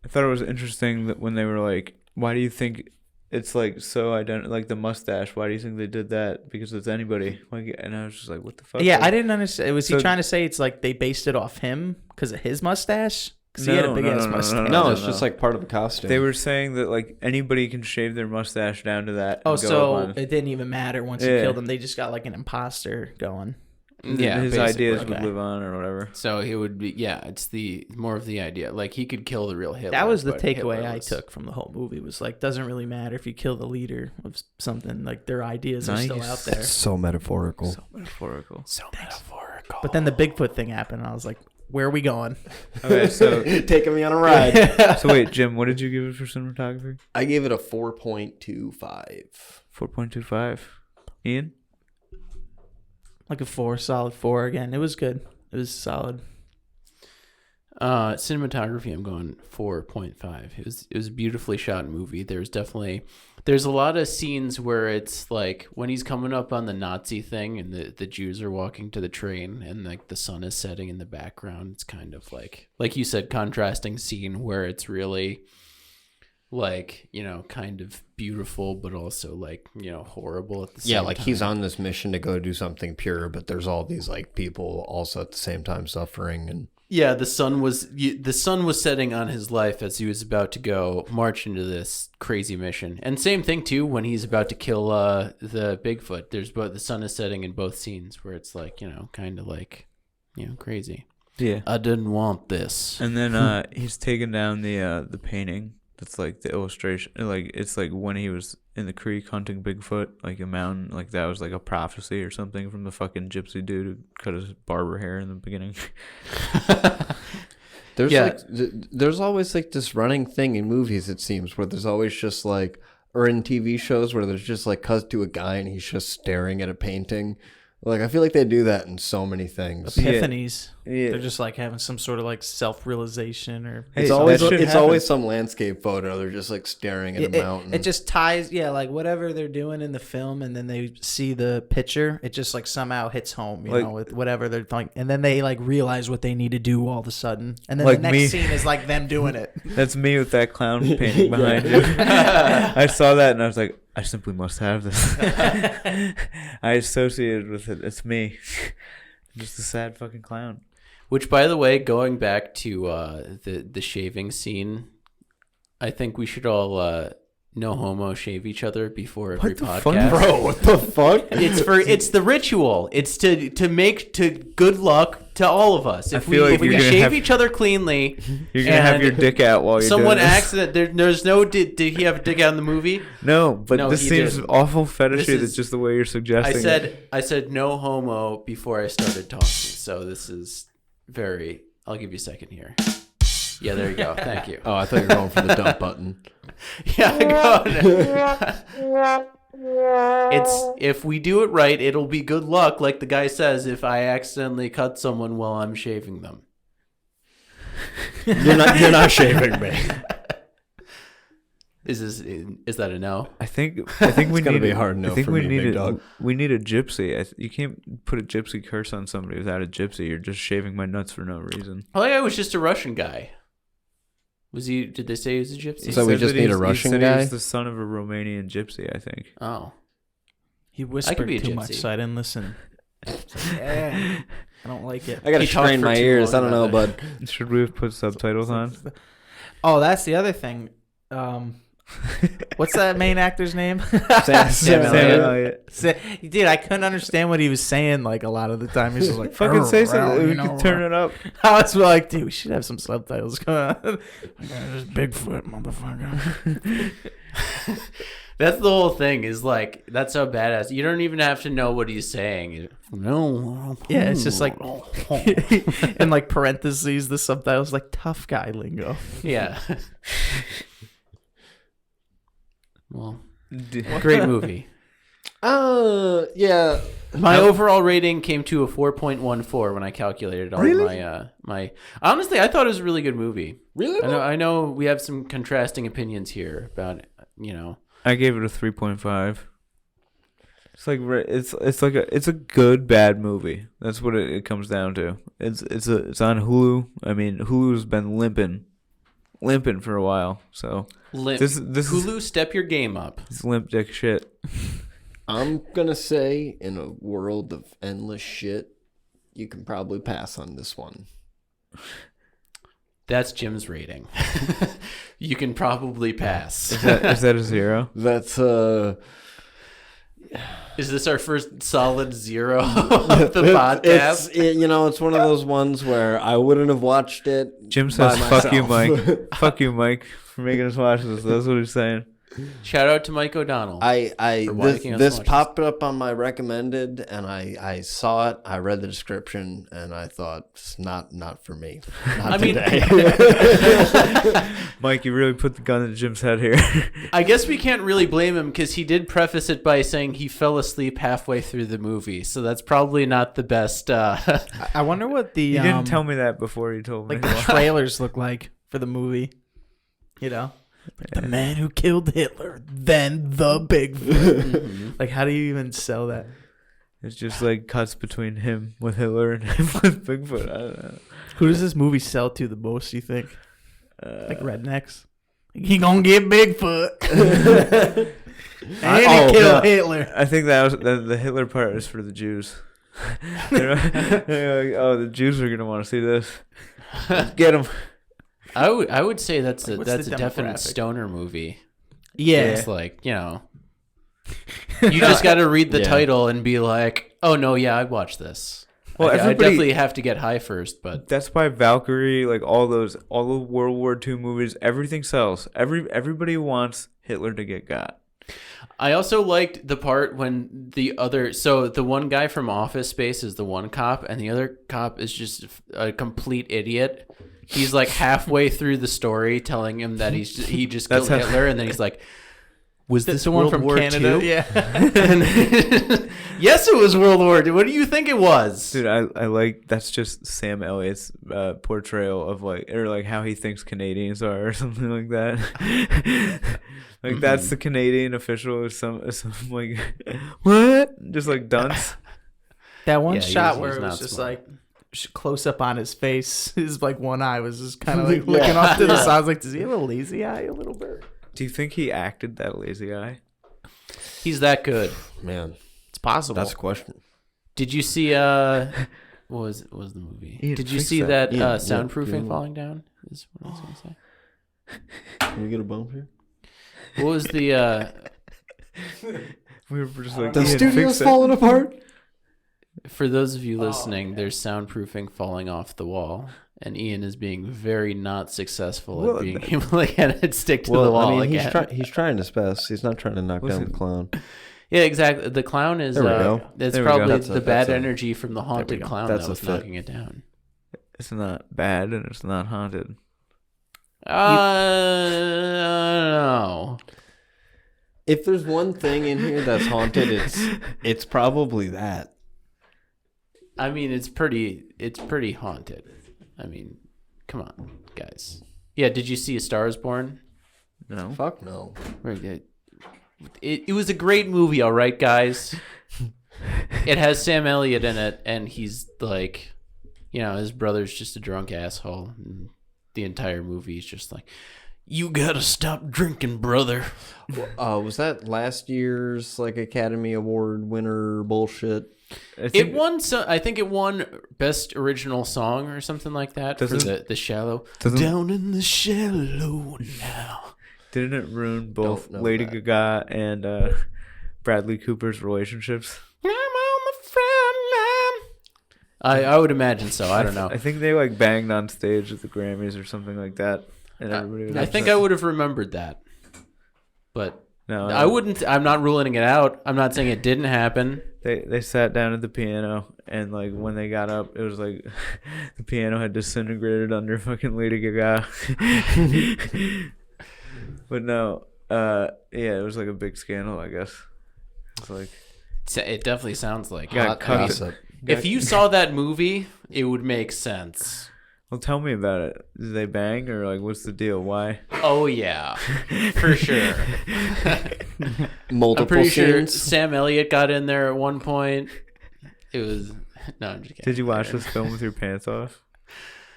I thought it was interesting that when they were like, "Why do you think it's like so like the mustache? Why do you think they did that? Because it's anybody." Like, and I was just like, "What the fuck?" Yeah, Like, I didn't understand. Was he So- trying to say it's like they based it off him because of his mustache? Because he had a big ass mustache. No, it's just like part of the costume. They were saying that like anybody can shave their mustache down to that. Oh, and go so on. it didn't even matter once he Yeah. killed him. They just got like an imposter going. Yeah, his basically. ideas would live on or whatever. So it would be, it's the more of the idea. Like he could kill the real Hitler. That was the but takeaway Hitler I was- took from the whole movie. Was like, doesn't really matter if you kill the leader of something. Like their ideas are still out there. So metaphorical. So metaphorical. So metaphorical. But then the Bigfoot thing happened, and I was like, where are we going? Okay, so Taking me on a ride. so wait, Jim, what did you give it for cinematography? I gave it a 4.25. 4.25. Ian? Like a 4, solid 4 again. It was good. It was solid. Cinematography, I'm going 4.5. It was a beautifully shot movie. There's a lot of scenes where it's like when he's coming up on the Nazi thing and the Jews are walking to the train and like the sun is setting in the background. It's kind of like you said, contrasting scene where it's really like, kind of beautiful, but also like, horrible at the same time. Yeah, like he's on this mission to go do something pure, but there's all these like people also at the same time suffering. And yeah, the sun was setting on his life as he was about to go march into this crazy mission. And same thing too when he's about to kill the Bigfoot. There's both the sun is setting in both scenes where it's like, kind of like, crazy. Yeah. I didn't want this. And then he's taken down the painting. That's like the illustration. Like it's like when he was in the creek hunting Bigfoot, like a mountain. Like that was like a prophecy or something from the fucking gypsy dude who cut his barber hair in the beginning. There's always like this running thing in movies, it seems, where there's always just like, or in TV shows where there's just like cut to a guy and he's just staring at a painting. Like I feel like they do that in so many things. Epiphanies. Yeah. They're just like having some sort of like self-realization or It's always some landscape photo. They're just like staring at a mountain. It just ties, like whatever they're doing in the film, and then they see the picture. It just like somehow hits home, Like- with whatever they're like, and then they like realize what they need to do all of a sudden, and then Like the next me. scene is like them doing it. That's me with that clown painting behind you. I saw that and I was like, I simply must have this. I associated with it. It's me. I'm just a sad fucking clown. Which, by the way, going back to the shaving scene, I think we should all no homo shave each other before every What the podcast. fuck? Bro, what the fuck? It's the ritual. It's to make to good luck to all of us. If we feel like if we you're gonna shave have- each other cleanly, You're gonna have and your dick out while you're someone doing this. accident. There's no did he have a dick out in the movie? No, but No, this he seems didn't. awful fetishy. This is- That's just the way you're suggesting. I said no homo before I started talking. So this is very. I'll give you a second here. Yeah, there you go. Thank you. Oh, I thought you were going for the dump button. Yeah, go. It's if we do it right, it'll be good luck, like the guy says. If I accidentally cut someone while I'm shaving them, You're not shaving me. is that a no? I think we gonna need be a hard no I think for we me, need big a, dog. We need a gypsy. You can't put a gypsy curse on somebody without a gypsy. You're just shaving my nuts for no reason. Oh yeah, it was just a Russian guy. Was he? Did they say he was a gypsy? So we said just that need a he's- Russian he said guy? He's the son of a Romanian gypsy, I think. Oh, He whispered be a too much, gypsy. so I didn't listen. I don't like it. I gotta He talked strain for my too ears. I long don't know, about bud. Should we have put subtitles on? Oh, that's the other thing. What's that main actor's name? Sam Sam Elliott. Elliott. Dude, I couldn't understand what he was saying. Like a lot of the time, he's just like, Fucking say "Arr, something. you We know, can turn it up. I was like, dude, we should have some subtitles going on. There's Bigfoot, motherfucker. that's the whole thing. Is like that's so badass. You don't even have to know what he's saying. No. Yeah, it's just like, in like parentheses, the subtitles like tough guy lingo. Yeah. Well, great movie. Yeah. My overall rating came to a 4.14 when I calculated all my honestly, I thought it was a really good movie. Really? I know we have some contrasting opinions here about, I gave it a 3.5. It's like it's a good bad movie. That's what it comes down to. It's on Hulu. I mean, Hulu's been limping for a while. So this Hulu, step your game up. It's limp dick shit. I'm gonna say, in a world of endless shit, you can probably pass on this one. That's Jim's rating. You can probably pass. Is that a 0? That's Is this our first solid 0 of the podcast? It's one of those ones where I wouldn't have watched it. Jim says, "Fuck you, Mike. Fuck you, Mike, for making us watch this." That's what he's saying. Shout out to Mike O'Donnell. This popped up on my recommended, and I saw it. I read the description, and I thought, it's not for me. Not today. Mike, you really put the gun in Jim's head here. I guess we can't really blame him because he did preface it by saying he fell asleep halfway through the movie, so that's probably not the best. I wonder what the you didn't tell me that before you told me. Like the trailers look like for the movie. The man who killed Hitler, then the Bigfoot. Like, how do you even sell that? It's just like cuts between him with Hitler and him with Bigfoot. I don't know. Who does this movie sell to the most, you think? Like rednecks? He gonna get Bigfoot. And he killed Hitler. I think that was the Hitler part is for the Jews. They're like, oh, the Jews are gonna want to see this. Let's get them. I would say that's Like, a definite stoner movie. Yeah. It's like, you just got to read the title and be like, oh no, yeah, I'd watch this. Well, I definitely have to get high first, but that's why Valkyrie, like all the World War II movies, everything sells. Everybody wants Hitler to get got. I also liked the part when the one guy from Office Space is the one cop, and the other cop is just a complete idiot. He's like halfway through the story telling him that he just killed Hitler, and then he's like, was this the one World from War Canada? II? Yeah. Yes, it was World War II. What do you think it was? Dude, I like, that's just Sam Elliott's portrayal of like how he thinks Canadians are or something like that. Like that's the Canadian official or some like what? Just like dunce. That one shot he where was it was not just smart. like close up on his face. His like one eye was just kind of like looking off to the side. I was like, does he have a lazy eye a little bit? Do you think he acted that lazy eye? He's that good. Man, It's possible. that's a question. Did you see what was the movie? Ian, Did you fix see that. that soundproofing falling down? Is what I was gonna say. Can we get a bump here? What was the We were just like, The Ian, studio's fix it. falling apart. for those of you listening, there's soundproofing falling off the wall, and Ian is being very not successful at being able to get it stick to the wall again. He's trying his best. He's not trying to knock down the clown. Yeah, exactly. The clown is There we go. it's There we probably go. the bad energy from the haunted clown That's that a was fit. knocking it down. It's not bad and it's not haunted. No. If there's one thing in here that's haunted, it's probably that. I mean, it's pretty haunted. I mean, come on, guys. Yeah, did you see A Star Is Born? No. Fuck no. It was a great movie, all right, guys. It has Sam Elliott in it, and he's like, his brother's just a drunk asshole. And the entire movie is just like, you gotta stop drinking, brother. Was that last year's Academy Award winner bullshit? It won. I think it won Best Original Song or something like that for the Shallow. Down in the shallow now. Didn't it ruin both Don't know Lady that. Gaga and Bradley Cooper's relationships? I'm on the front line. I would imagine so. I don't know. I think they banged on stage at the Grammys or something like that, and everybody was I think upset. I would have remembered that, but No, I wouldn't. I'm not ruling it out. I'm not saying it didn't happen. They sat down at the piano, and when they got up, it was like the piano had disintegrated under fucking Lady Gaga. But no, it was like a big scandal, I guess. It's like It definitely sounds like got it. cut. If you saw that movie, it would make sense. Well, tell me about it. Did they bang or what's the deal? Why? Oh yeah, for sure. Multiple I'm pretty sure scenes. Sam Elliott got in there at one point. It was no, I'm just kidding. Did you watch this film with your pants off?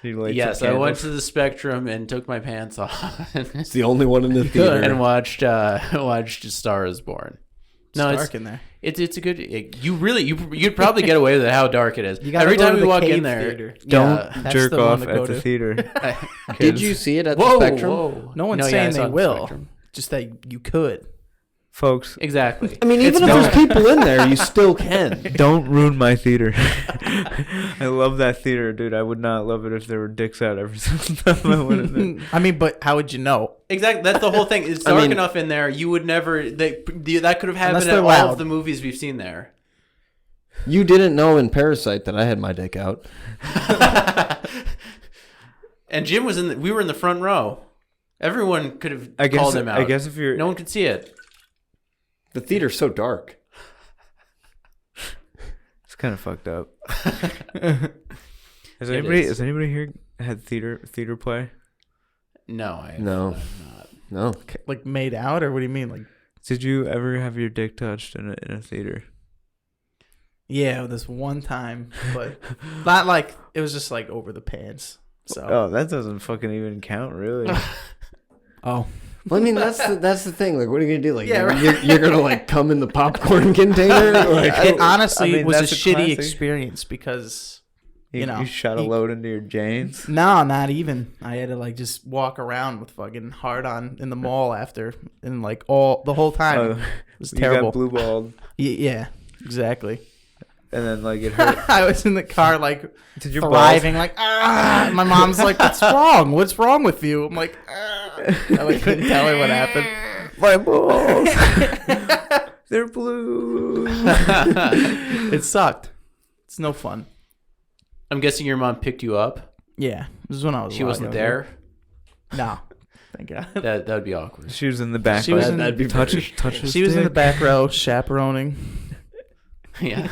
Did you light Yes, some I went candles? to the Spectrum and took my pants off It's the only one in the theater. and watched A Star Is Born. No, it's it's dark in there. It's a good. You'd probably get away with it. How dark it is. You gotta Every go time to we the walk in cave there, theater. Don't That's jerk the one off to at go the to. theater. Did you see it at the Whoa, Spectrum? whoa. No one's No, yeah, saying I saw they it at the will. Spectrum. Just that you could. Folks, Exactly. I mean, even if there's people in there, you still can. don't ruin my theater. I love that theater, dude. I would not love it if there were dicks out every single time I went in there. I mean, but how would you know? Exactly. That's the whole thing. It's dark enough in there. You would never. That could have happened at all of the movies we've seen there. You didn't know in Parasite that I had my dick out. And Jim was we were in the front row. Everyone could have called him out. I guess if you're... No one could see it. The theater's so dark. It's kind of fucked up. Has anybody here had theater play? No, I have No. not. No. Like made out, or what do you mean? Like, Did you ever have your dick touched in a theater? yeah, this one time, but not like it was just like over the pants. So, Oh, that doesn't fucking even count, really. oh, Well, I mean, that's the thing. Like, what are you gonna do? Like, Yeah, you're gonna like come in the popcorn container? Like, it honestly I mean, was a that's a shitty classic. experience because you know you shot a load into your Janes. no, not even. I had to like just walk around with fucking hard on in the mall after, and like the whole time it was You terrible. got blue balled, Yeah, exactly. and then like it hurt. I was in the car like Did your thriving, like my mom's like, "What's wrong? What's wrong with you?" I'm like, I like couldn't tell her what happened. My balls, they're blue. It sucked. It's no fun. I'm guessing your mom picked you up. Yeah, this is when I was. She wasn't there. No, thank God. That would be awkward. She was in the back. She was like, in- that'd be touch very- his She was in the dick. back row chaperoning. Yeah.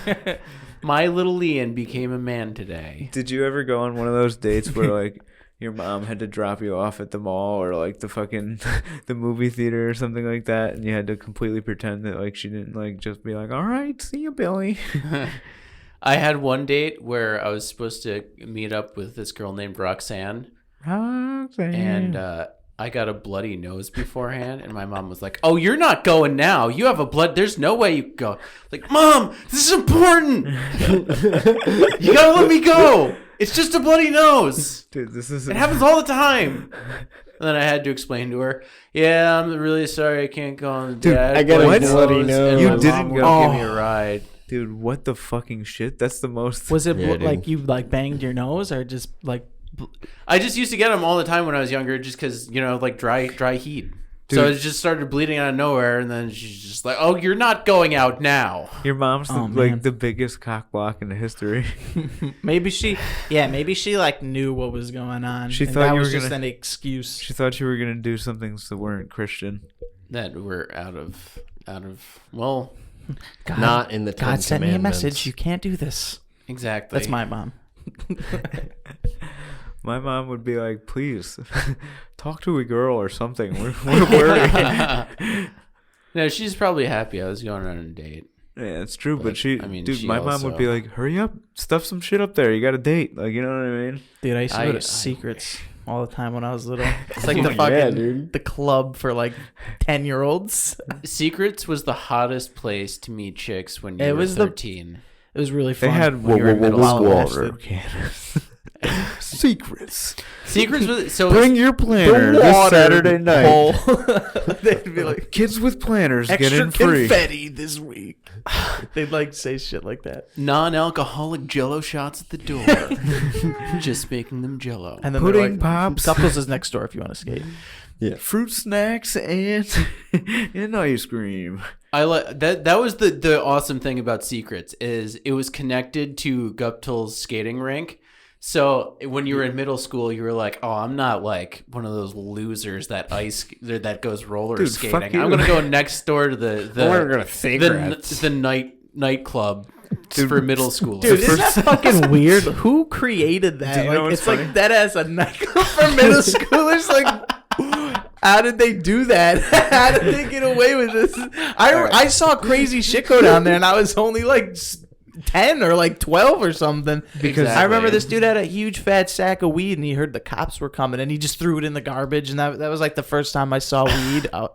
My little Leon became a man today. Did you ever go on one of those dates where like your mom had to drop you off at the mall or like the fucking the movie theater or something like that, and you had to completely pretend that like she didn't like just be like, "All right, see you, Billy." I had one date where I was supposed to meet up with this girl named Roxanne, and I got a bloody nose beforehand, and my mom was like, "Oh, you're not going now. You have a blood. There's no way you go." Like, Mom, this is important. You gotta let me go. It's just a bloody nose. Dude, this is It happens all the time. And then I had to explain to her, "Yeah, I'm really sorry I can't go on the Dude, date. I got a bloody bloody And nose. You my didn't mom go- won't give me a ride." Dude, what the fucking shit? That's the most. Was it Yeah, like dude. you like banged your nose or just like? I just used to get them all the time when I was younger, just because like dry heat. Dude. So it just started bleeding out of nowhere, and then she's just like, "Oh, you're not going out now." Your mom's Oh, man. like the biggest cock block in history. Maybe she like knew what was going on. She and thought that you was were just gonna- an excuse. She thought you were gonna do some things that weren't Christian. That we're out of. Well, God, Not in the Ten God sent me a Commandments. message. You can't do this. exactly. That's my mom. My mom would be like, "Please, talk to a girl or something. We're worried." No, she's probably happy I was going on a date. Yeah, it's true. But I mean, dude, she my mom would be also- like, "Hurry up, stuff some shit up there. You got a date." Like, you know what I mean? Dude, I used to go I- to Secrets all the time when I was little. It's like the Yeah, fucking dude. the club for like 10-year-olds. Secrets was the hottest place to meet chicks when you It were was the- 13. It was really They fun. had when you were in middle school. water cannons. Secrets. Secrets was so. Bring your planner this Saturday night. Bowl. They'd be like, Kids with planners get extra in free. confetti this week. They'd like say shit like that. Non-alcoholic Jello shots at the door. Just making them Jello. And then Pudding they're like, pops. Couples is next door if you want to skate. Fruit snacks and and ice cream. I like that. That was the awesome thing about Secrets is it was connected to Guptill's skating rink. So when you were in middle school, you were like, "Oh, I'm not like one of those losers that goes roller Dude, skating. fuck I'm you." gonna go next door to the nightclub for middle schoolers." Dude, isn't that fucking weird? Who created that? Do you know Like, what's it's funny? like that as a nightclub for middle schoolers. Like, how did they do that? How did they get away with this? I saw crazy shit go down there, and I was only like 10 or like 12 or something. Because- I remember this dude had a huge fat sack of weed, and he heard the cops were coming, and he just threw it in the garbage. And that was like the first time I saw weed. I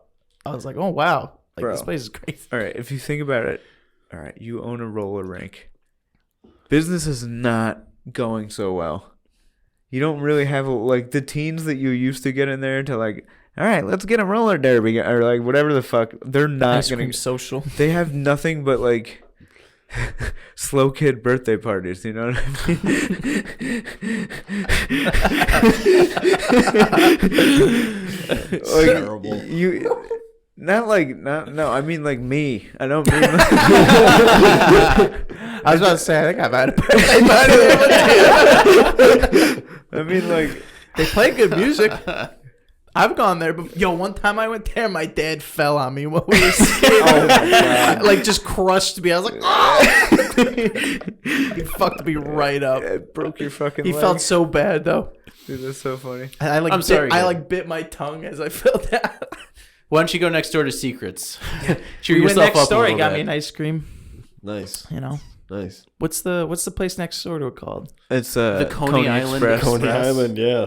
was like, oh wow, like Bro. this place is crazy. All right, if you think about it, all right, you own a roller rink. Business is not going so well. You don't really have like the teens that you used to get in there to like all right, let's get a roller derby or like whatever the fuck. They're not Ice gonna. cream social. They have nothing but like slow kid birthday parties. You know what I mean? Like, Terrible. You. Not no. I mean like me. I don't mean. I was about to say, I think I've had a birthday party. I mean like They play good music. I've gone there, but one time I went there, my dad fell on me while we were skating. Oh my God. Like just crushed me. I was like, oh! He fucked me right up. it broke your fucking. He leg. felt so bad though. Dude, that's so funny. I'm sorry, I Gabe. like bit my tongue as I fell down. Why don't you go next door to Secrets? Cheer We went yourself next up a door. He little got bit. me an ice cream. Nice. Nice. What's the place next door to it called? It's The Coney Island Express. Coney Island, yeah.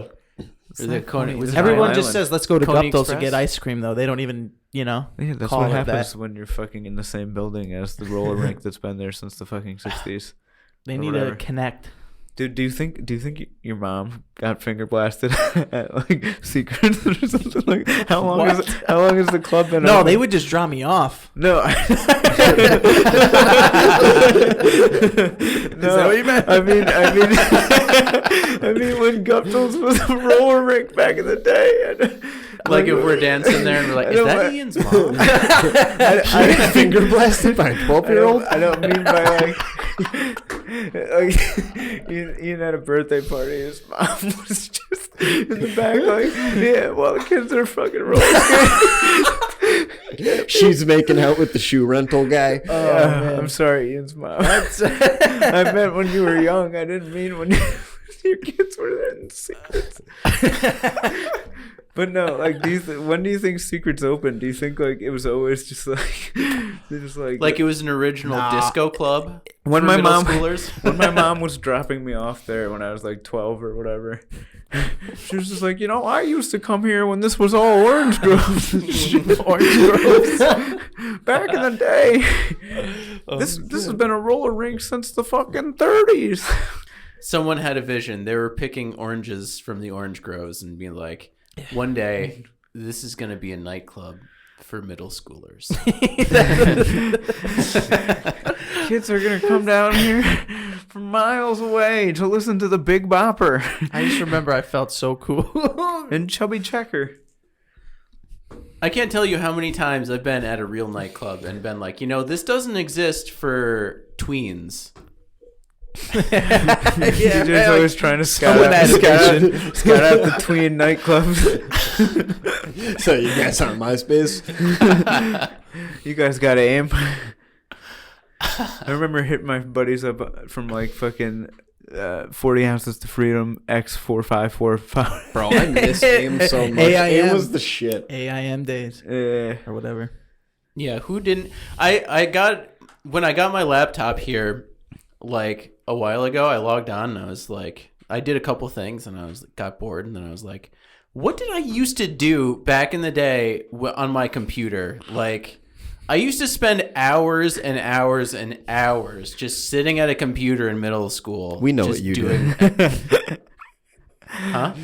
Or the Coney, was it Everyone Island? just says, "Let's go to Coney Guptill's to Express? get ice cream." Though they don't even, Yeah, that's call what it happens that. when you're fucking in the same building as the roller rink that's been there since the fucking 60s. They Or need whatever. to connect. Dude, do you think your mom got finger blasted at like Secrets or something like? How long What? has the club been? No, open? they would just drop me off. No. No. Is that what you meant? I mean, when Guptill's was a roller rink back in the day. Like if we're dancing there and we're like, I is don't that want- Ian's mom? I Finger blasted by a 12-year-old? I don't mean by like Ian had a birthday party. His mom was just in the back like, yeah, well, the kids are fucking rolling. She's making out with the shoe rental guy. Yeah, I'm sorry, Ian's mom. I meant when you were young. I didn't mean when your kids were there in Secrets. But no, like, when do you think Secrets opened? Do you think like it was always just like, Like it was an original disco club when for my middle mom schoolers? when my mom was dropping me off there when I was like 12 or whatever, she was just like, I used to come here when this was all orange groves. Orange groves. Back in the day. This has been a roller rink since the fucking 30s. Someone had a vision. They were picking oranges from the orange groves and being like, one day, this is going to be a nightclub for middle schoolers. Kids are gonna come down here from miles away to listen to the Big Bopper I just remember I felt so cool. and Chubby Checker. I can't tell you how many times I've been at a real nightclub and been like, this doesn't exist for tweens. DJ's always trying to scout someone out had the tween nightclubs. So you guys are on MySpace? You guys got aim. I remember hitting my buddies up from like fucking 40 ounces to freedom X4545. Bro, I miss AIM so much. AIM. AIM was the shit. AIM days Yeah. or whatever. Yeah, who didn't? When I got my laptop here, like a while ago, I logged on and I was like, I did a couple things and got bored and then I was like, what did I used to do back in the day on my computer? Like, I used to spend hours and hours and hours just sitting at a computer in middle school. We know just what you doing. Huh?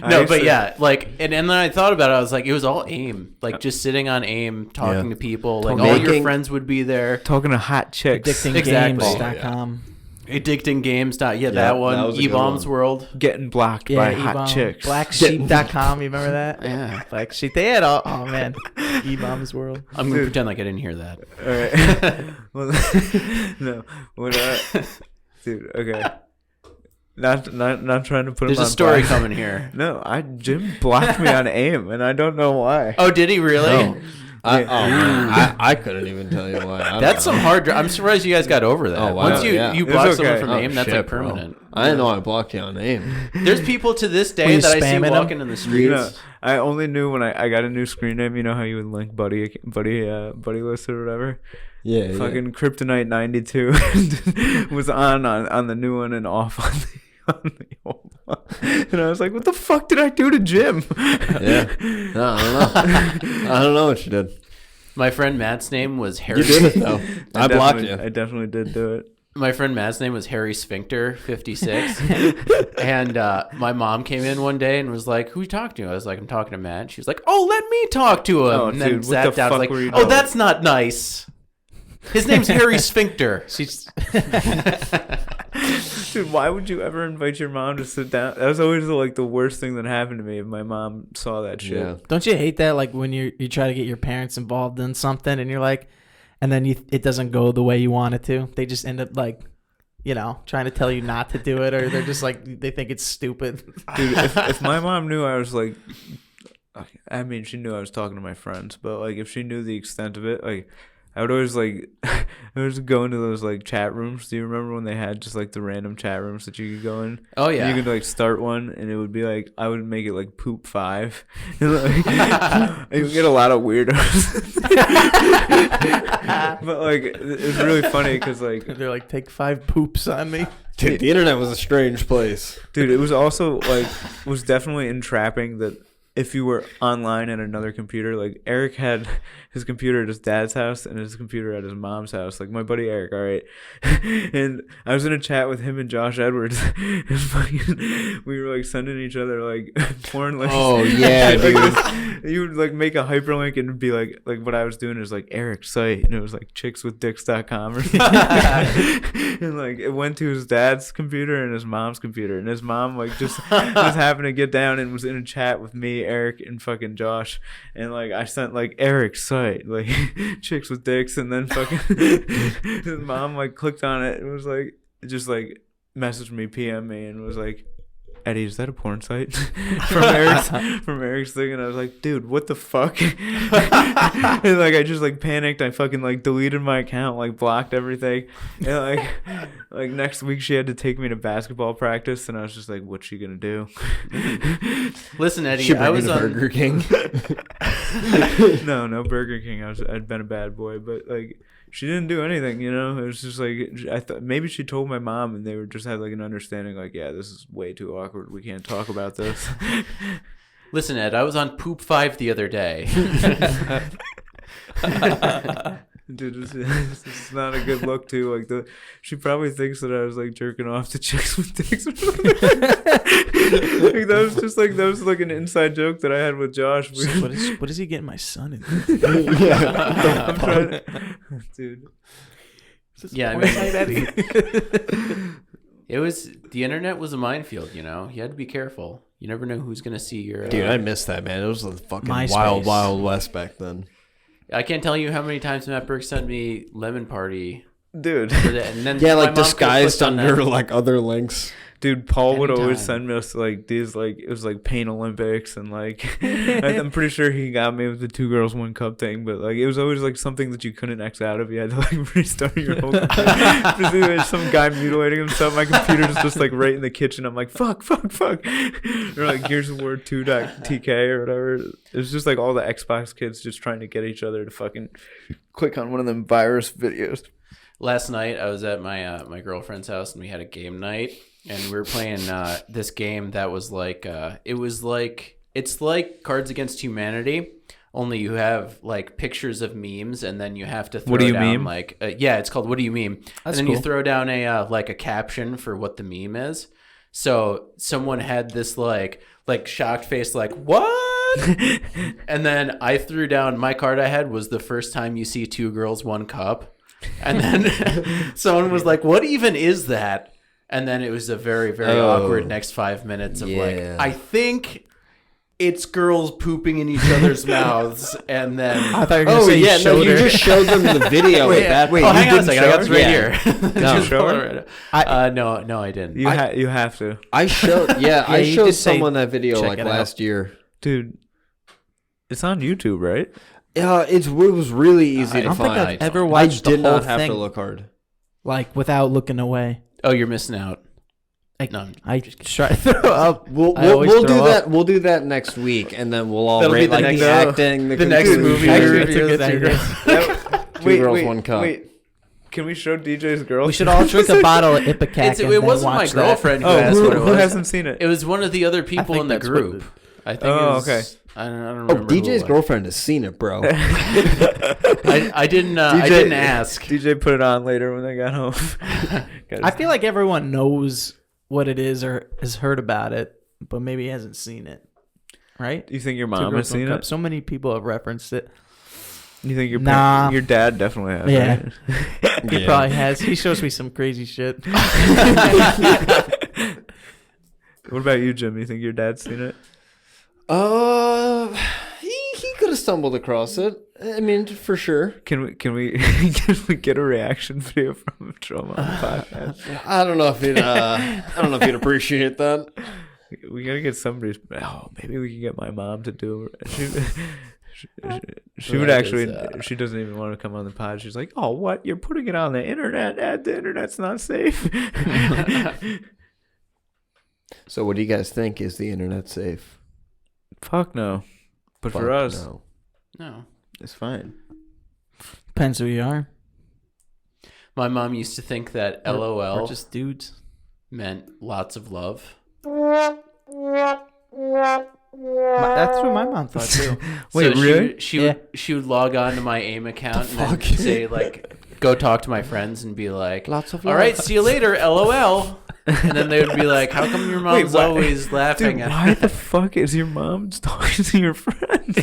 No, I but used yeah, like, and then I thought about it. I was like, it was all AIM, like just sitting on AIM, talking to people. Like all your friends would be there. Talking to hot chicks. Addictinggames.com. Addicting Games. That one. that was a good E-Bombs one. World. Getting blocked by hot chicks. Blacksheep.com. You remember that? Yeah. Black Sheep. They had all. Oh man. E-Bombs World. I'm gonna pretend like I didn't hear that. All right. Well, no. What? Dude. Okay. Not trying to put There's him a on story blast. coming here. No, Jim blocked me on AIM, and I don't know why. Oh, did he really? No. I couldn't even tell you why. That's some hard. I'm surprised you guys got over that. Oh, wow. Once you Yeah. block It's someone okay. from Oh, AIM, that's shit, like bro. permanent. I didn't know I blocked you on AIM. There's people to this Were day you that I see spamming walking them? in the streets. No, I only knew when I got a new screen name. You know how you would link buddy list or whatever. Yeah. Fucking Kryptonite 92 was on the new one and off on the old one. And I was like, what the fuck did I do to Jim? Yeah. No, I don't know. I don't know what you did. My friend Matt's name was Harry. You did it though. I blocked you. I definitely did do it. My friend Matt's name was Harry Sphincter 56, and my mom came in one day and was like, "Who you talking to?" I was like, "I'm talking to Matt." She was like, "Oh, let me talk to him." Oh, and then dude, what sat the down. I was fuck were you like, "Oh, doing?" that's not nice. His name's Harry Sphincter." She's Dude, why would you ever invite your mom to sit down? That was always like the worst thing that happened to me if my mom saw that shit. Yeah. Don't you hate that? Like when you try to get your parents involved in something and you're like, and then it doesn't go the way you want it to. They just end up like, trying to tell you not to do it, or they're just like they think it's stupid. Dude, if my mom knew I was like, I mean, she knew I was talking to my friends, but like if she knew the extent of it, like I would always like, I would just go into those like chat rooms. Do you remember when they had just like the random chat rooms that you could go in? Oh yeah. And you could like start one, and it would be like I would make it like poop 5. And, like, you would get a lot of weirdos. But like it's really funny because like They're like, take 5 poops on me. Dude, the internet was a strange place. Dude, it was also like was definitely entrapping that if you were online at another computer, like Eric had his computer at his dad's house and his computer at his mom's house. Like my buddy Eric, all right. And I was in a chat with him and Josh Edwards. And fucking, we were like sending each other like porn links. Oh yeah, dude. Like, you would like make a hyperlink and it'd be like what I was doing is like Eric's site, and it was like chickswithdicks.com or something. And like it went to his dad's computer and his mom's computer, and his mom like just happened to get down and was in a chat with me, Eric, and fucking Josh, and like I sent like Eric's site, like chicks with dicks, and then fucking his mom like clicked on it and was like just like messaged me, PM me, and was like, Eddie, is that a porn site? from Eric's thing. And I was like, dude, what the fuck? And like I just like panicked. I fucking like deleted my account, like blocked everything. And like next week she had to take me to basketball practice, and I was just like, what's she gonna do? Listen, Eddie, Should I bring was you to on Burger King. No Burger King. I'd been a bad boy, but like she didn't do anything, It was just like I thought maybe she told my mom, and they were just had like an understanding, like, yeah, this is way too awkward. We can't talk about this. Listen, Ed, I was on Poop 5 the other day. Dude, it's not a good look too. Like she probably thinks that I was like jerking off to chicks with dicks or something. Like, that was like an inside joke that I had with Josh. What is he getting my son in? Yeah. I'm trying to, dude. Yeah, I mean, the internet was a minefield. You had to be careful. You never know who's gonna see your. Dude, I missed that, man. It was the fucking MySpace. wild west back then. I can't tell you how many times Matt Burke sent me Lemon Party. Dude. And then Yeah, my like mom could've disguised clicked on under that. like other links. Dude, Paul would always Anytime. send us like these, like it was like Pain Olympics, and like I'm pretty sure he got me with the 2 girls 1 cup thing, but like it was always like something that you couldn't X out of. You had to like restart your whole computer. Just there's some guy mutilating himself. My computer's just like right in the kitchen. I'm like fuck. Or like Gears of War 2.tk or whatever. It was just like all the Xbox kids just trying to get each other to fucking click on one of them virus videos. Last night I was at my girlfriend's house and we had a game night. And we were playing this game that was like it's like Cards Against Humanity, only you have like pictures of memes, and then you have to throw What do you down meme? like yeah, it's called What Do You Meme? That's and then you cool. throw down a like a caption for what the meme is. So someone had this like shocked face, like what? And then I threw down, my card I had was the first time you see 2 girls 1 cup, and then someone was like, what even is that? And then it was a very, very awkward next 5 minutes of like, I think it's girls pooping in each other's mouths. And then, I thought you were going to say yeah, no, you just showed them the video at that point. oh, hang on a didn't second, I got this show right her? here. No. Just Show pull her? it right up. No, I didn't. You have to. I showed, I you showed just say, someone that video check like it out. last year. Dude, it's on YouTube, right? Yeah, it was really easy I to don't think find. I've ever I watched did the whole not have thing, to look hard. like without looking away. Oh, you're missing out. No, I try to throw up. We'll always do throw that. up. We'll do that next week, and then we'll all That'll be rate the like next- the acting, the next conclusion. movie Actually, review. that's a good idea. 2 girls 1 cup. Wait. Can we show DJ's girl? We should all drink a bottle of Ipecac. It wasn't my girlfriend who asked who what it was. hasn't seen it? It was one of the other people think in the that's what group. I think it Oh, was, okay. I don't remember. Oh, DJ's girlfriend has seen it, bro. I didn't ask. DJ put it on later when they got home. I feel like everyone knows what it is or has heard about it, but maybe hasn't seen it. Right? You think your Two mom Girls, has seen One Cup. it? So many people have referenced it. You think your your dad definitely has? Yeah. Right? He probably has. He shows me some crazy shit. What about you, Jim? You think your dad's seen it? He could have stumbled across it. I mean, for sure. Can we can we get a reaction video from him on the podcast? I don't know if he'd appreciate that. We gotta get somebody. Oh, maybe we can get my mom to do it. She would actually. She doesn't even want to come on the pod. She's like, "Oh, what? You're putting it on the internet? The internet's not safe." So, what do you guys think? Is the internet safe? Fuck no. But for us, No. it's fine. Depends who you are. My mom used to think that Or LOL just dudes. meant lots of love. That's what my mom thought too. Wait, so really? She would log on to my AIM account and then say like, go talk to my friends and be like, Lots of all right, see you later, LOL. And then they would be like, how come your mom's what? always laughing Dude, at why the fuck is your mom talking to your friend?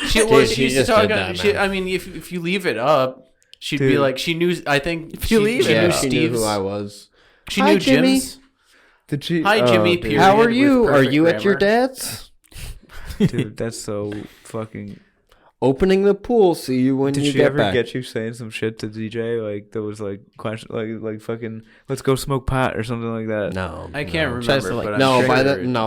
She used to talk. I mean, if you leave it up, she'd be like, she knew. I think if you leave it up. She knew who I was. She Hi, knew Jimmy. Jim's. Did she? Hi, Jimmy. dude. Period. How are with you? Are perfect you at your grammar. dad's? Dude, that's so fucking. Opening the pool. See you when Did you she get ever back. get you saying some shit to DJ like that was like question like fucking let's go smoke pot or something like that? No, I can't Tries remember. to, like- but I'm No, sure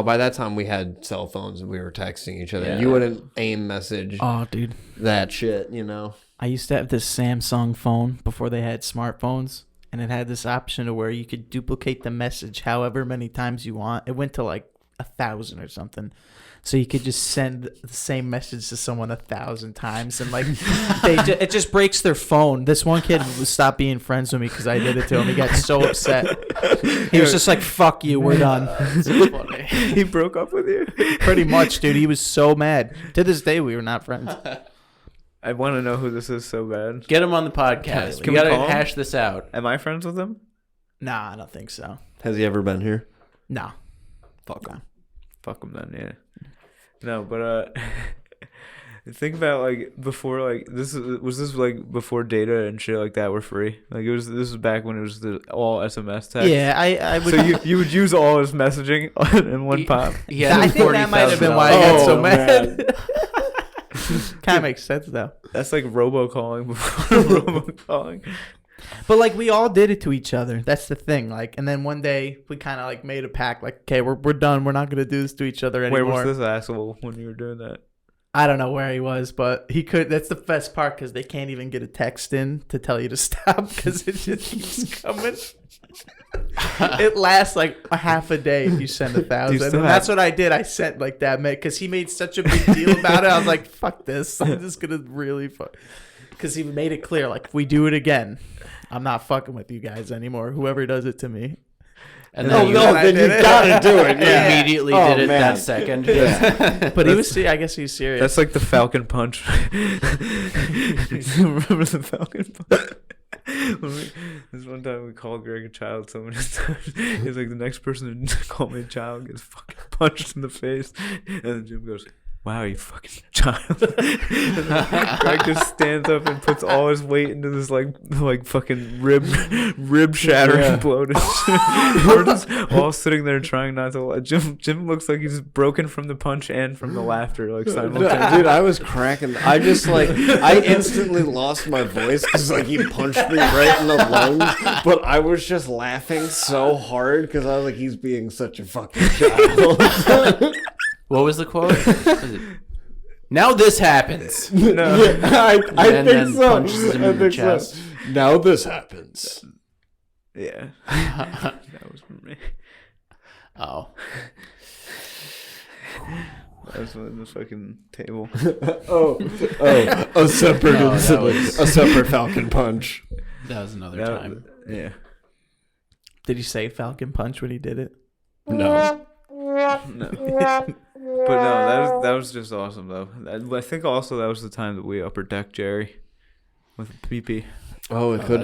by that time we had cell phones and we were texting each other. Yeah. You wouldn't AIM message Oh, dude. that shit, you know. I used to have this Samsung phone before they had smartphones, and it had this option to where you could duplicate the message however many times you want. It went to like 1,000 or something. So you could just send the same message to someone 1,000 times, and like it just breaks their phone. This one kid stopped being friends with me because I did it to him. He got so upset. He was just like, "Fuck you, we're done." It's so funny. He broke up with you? Pretty much, dude. He was so mad. To this day, we were not friends. I want to know who this is so bad. Get him on the podcast. Can We we gotta call him? hash this out. Am I friends with him? Nah, I don't think so. Has he ever been here? Nah. Fuck him. Fuck him then, yeah. No, but think about like before, like this like before data and shit like that were free. Like this was back when it was all SMS text. Yeah, I would. So you would use all his messaging in one pop. Yeah, I think that might have been why I got so mad. Kind of makes sense though. That's like robocalling before robocalling. But like we all did it to each other. That's the thing. Like, and then one day we kind of like made a pact. Like, okay, we're done. We're not gonna do this to each other anymore. Where was this asshole when you were doing that? I don't know where he was, but he could. That's the best part because they can't even get a text in to tell you to stop because it just keeps coming. It lasts like a half a day if you send 1,000. And that's what I did. I sent like that because he made such a big deal about it. I was like, fuck this. I'm just gonna really fuck. Because he made it clear, like, if we do it again, I'm not fucking with you guys anymore. Whoever does it to me. And then you then you gotta do it. Yeah. immediately did it that second. But he was, I guess he's serious. That's like the Falcon Punch. Remember the Falcon Punch? This one time we called Greg a child so many times. He's like, the next person to call me a child gets fucking punched in the face. And then Jim goes, wow, you fucking child. And then Greg just stands up and puts all his weight into this like fucking rib shattering blow. We're just all sitting there trying not to laugh. Jim looks like he's broken from the punch and from the laughter like simultaneously. Dude, I was cracking. I just like I instantly lost my voice because like he punched me right in the lungs. But I was just laughing so hard because I was like, he's being such a fucking child. What was the quote? Now this happens. No. I And think then so. punches him I in the think so. chest. Now this happens. Yeah. That was for me. Oh. That was on the fucking table. A separate No, that incident. was- A separate Falcon Punch. That was another That- time. Yeah. Did he say Falcon Punch when he did it? No. No. But no, that was just awesome though. I think also that was the time that we upper decked Jerry with PP. Oh, it could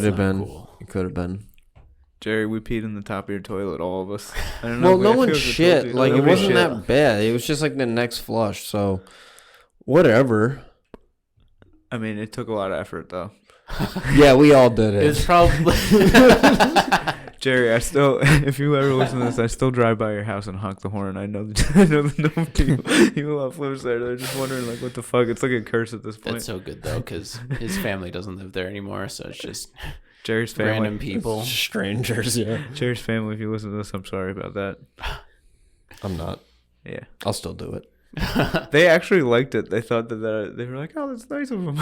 have been. Cool. It could have been. Jerry, we peed in the top of your toilet, all of us. I don't Well, know, no I one feel shit. Like, it Nobody wasn't shit. that bad. It was just like the next flush. So, whatever. I mean, it took a lot of effort though. Yeah, we all did It was it. probably. Jerry, I still, if you ever listen to this, I still drive by your house and honk the horn. I know that no people up lives there. They're just wondering, like, what the fuck? It's like a curse at this point. That's so good though, because his family doesn't live there anymore, so it's just Jerry's family. random people. Strangers, yeah. Jerry's family, if you listen to this, I'm sorry about that. I'm not. Yeah. I'll still do it. They actually liked it. They thought that they were like, oh, that's nice of them.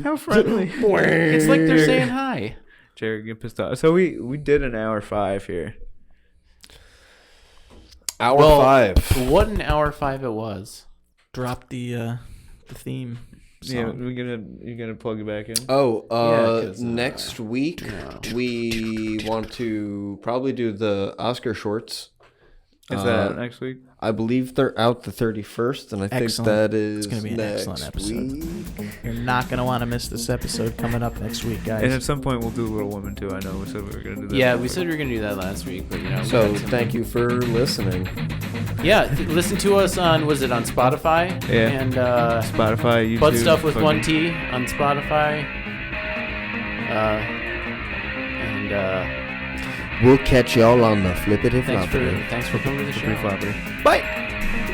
How friendly. It's like they're saying hi. Jerry, get pissed off. So we did an hour 5 here. Hour Well, 5. What an hour 5 it was. Drop the theme song. Yeah, you gonna plug it back in? Oh, Yeah, 'cause, next week yeah. we want to probably do the Oscar shorts. Is that out next week? I believe they're out the 31st, and I think Excellent. that is It's gonna be an next excellent episode. week. You're not going to want to miss this episode coming up next week, And guys. at some point we'll do Little Women too. I know we said we were gonna do that. Yeah, we said we were gonna do that last week, but you know. we So had some- thank you for listening. Yeah, listen to us on was it on Spotify? Yeah. And Spotify, YouTube. Butt Stuff with fucking- one T on Spotify. We'll catch y'all on the flippity Thanks floppity. for coming to the show. Pretty floppy. Bye.